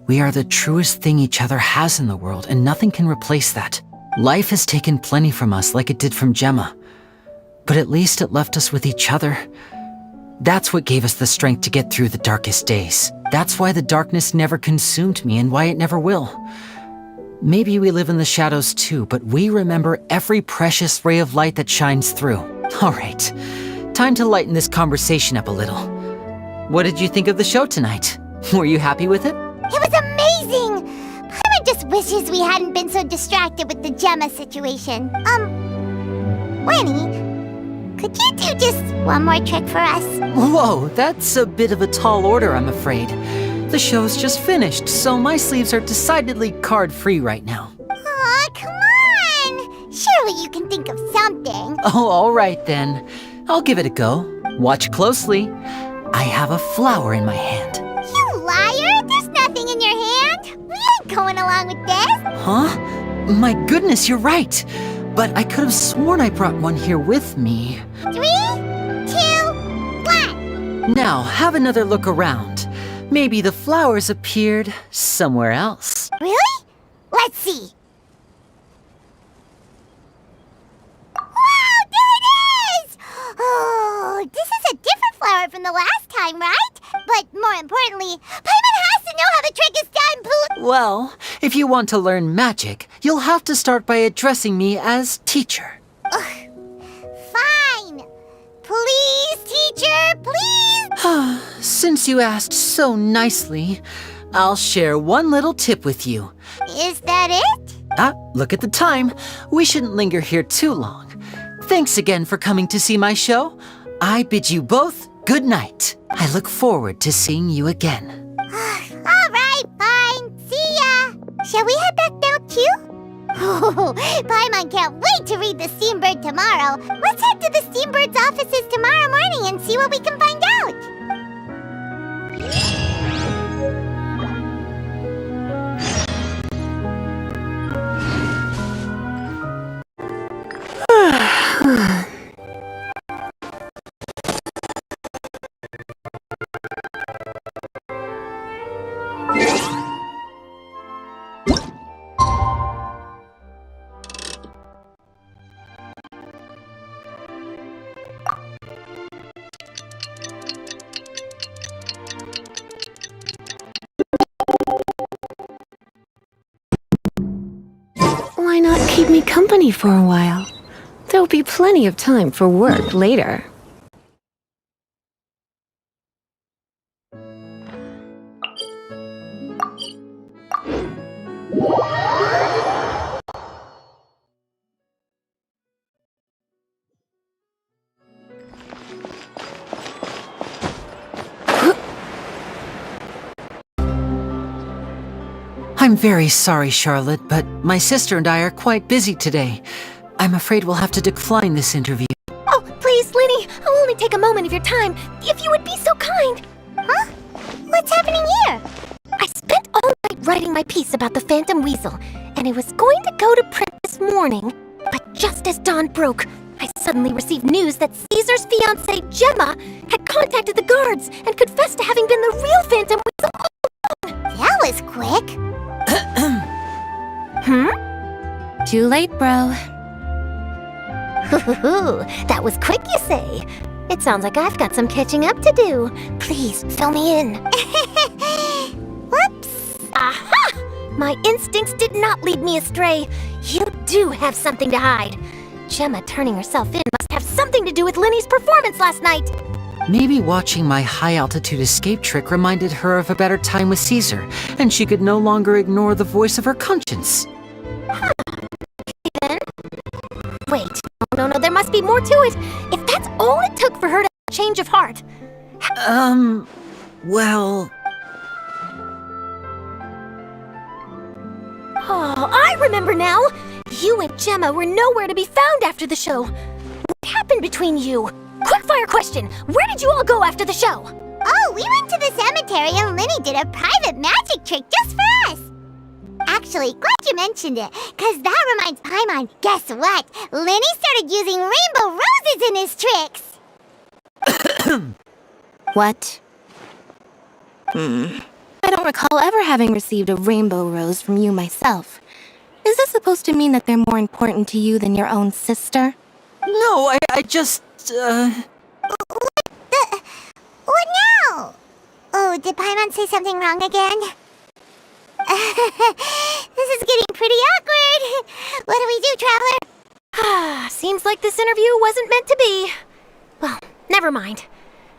We are the truest thing each other has in the world, and nothing can replace that. Life has taken plenty from us, like it did from Gemma. But at least it left us with each other. That's what gave us the strength to get through the darkest days. That's why the darkness never consumed me, and why it never will. Maybe we live in the shadows too, but we remember every precious ray of light that shines through. All right. Time to lighten this conversation up a little. What did you think of the show tonight? Were you happy with it? It was amazing! Paimon just wishes we hadn't been so distracted with the Gemma situation. Winnie, could you do just one more trick for us? Whoa, that's a bit of a tall order, I'm afraid. The show's just finished, so my sleeves are decidedly card-free right now. Aw, come on! Surely you can think of something. Oh, all right then. I'll give it a go. Watch closely. I have a flower in my hand. You liar! There's nothing in your hand! We ain't going along with this! Huh? My goodness, you're right. But I could have sworn I brought one here with me. 3, 2, 1! Now, have another look around. Maybe the flowers appeared somewhere else. Really? Let's see. Wow, there it is! Oh, this is a different flower from the last time, right? But more importantly, Paimon has to know how the trick is done, please! Well, if you want to learn magic, you'll have to start by addressing me as teacher. Ugh. Fine! Please, teacher, please! Since you asked so nicely, I'll share one little tip with you. Is that it? Look at the time. We shouldn't linger here too long. Thanks again for coming to see my show. I bid you both good night. I look forward to seeing you again. All right, fine. See ya. Shall we head back now, too? Oh, Paimon can't wait to read the Steambird tomorrow. Let's head to the Steambird's offices tomorrow morning and see what we can find out. Why not keep me company for a while? There'll be plenty of time for work later. I'm very sorry, Charlotte, but my sister and I are quite busy today. I'm afraid we'll have to decline this interview. Oh, please, Linny, I'll only take a moment of your time, if you would be so kind. Huh? What's happening here? I spent all night writing my piece about the Phantom Weasel, and it was going to go to print this morning. But just as dawn broke, I suddenly received news that Caesar's fiancée, Gemma, had contacted the guards and confessed to having been the real Phantom Weasel all along. That was quick. Too late, bro. That was quick, you say? It sounds like I've got some catching up to do. Please, fill me in. Whoops. Aha! My instincts did not lead me astray. You do have something to hide. Gemma turning herself in must have something to do with Linny's performance last night. Maybe watching my high-altitude escape trick reminded her of a better time with Caesar, and she could no longer ignore the voice of her conscience. Then? Wait, no, there must be more to it. If that's all it took for her to have a change of heart. Well... Oh, I remember now! You and Gemma were nowhere to be found after the show. What happened between you? Quickfire question! Where did you all go after the show? Oh, we went to the cemetery and Linny did a private magic trick just for us. Actually, glad you mentioned it, because that reminds Paimon. Guess what? Linny started using rainbow roses in his tricks. What? I don't recall ever having received a rainbow rose from you myself. Is this supposed to mean that they're more important to you than your own sister? No, I just, What now? Oh, did Paimon say something wrong again? This is getting pretty awkward. What do we do, Traveler? Seems like this interview wasn't meant to be. Well, never mind.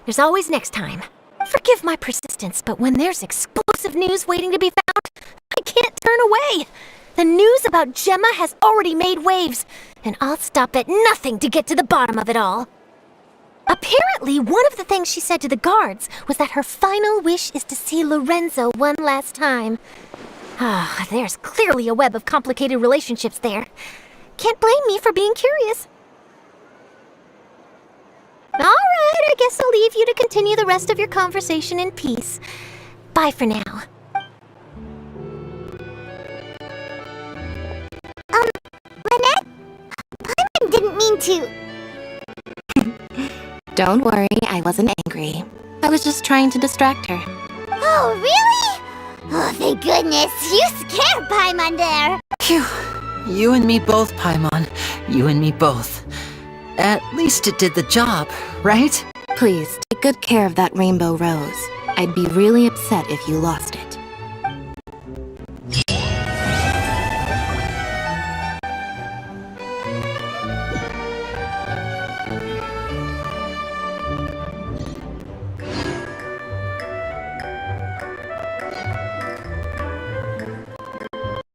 There's always next time. Forgive my persistence, but when there's explosive news waiting to be found, I can't turn away. The news about Gemma has already made waves, and I'll stop at nothing to get to the bottom of it all. Apparently, one of the things she said to the guards was that her final wish is to see Lorenzo one last time. There's clearly a web of complicated relationships there. Can't blame me for being curious. All right, I guess I'll leave you to continue the rest of your conversation in peace. Bye for now. Lynette? Paimon didn't mean to... Don't worry, I wasn't angry. I was just trying to distract her. Oh, really? Oh, thank goodness. You scared Paimon there. Phew. You and me both, Paimon. You and me both. At least it did the job, right? Please, take good care of that rainbow rose. I'd be really upset if you lost it.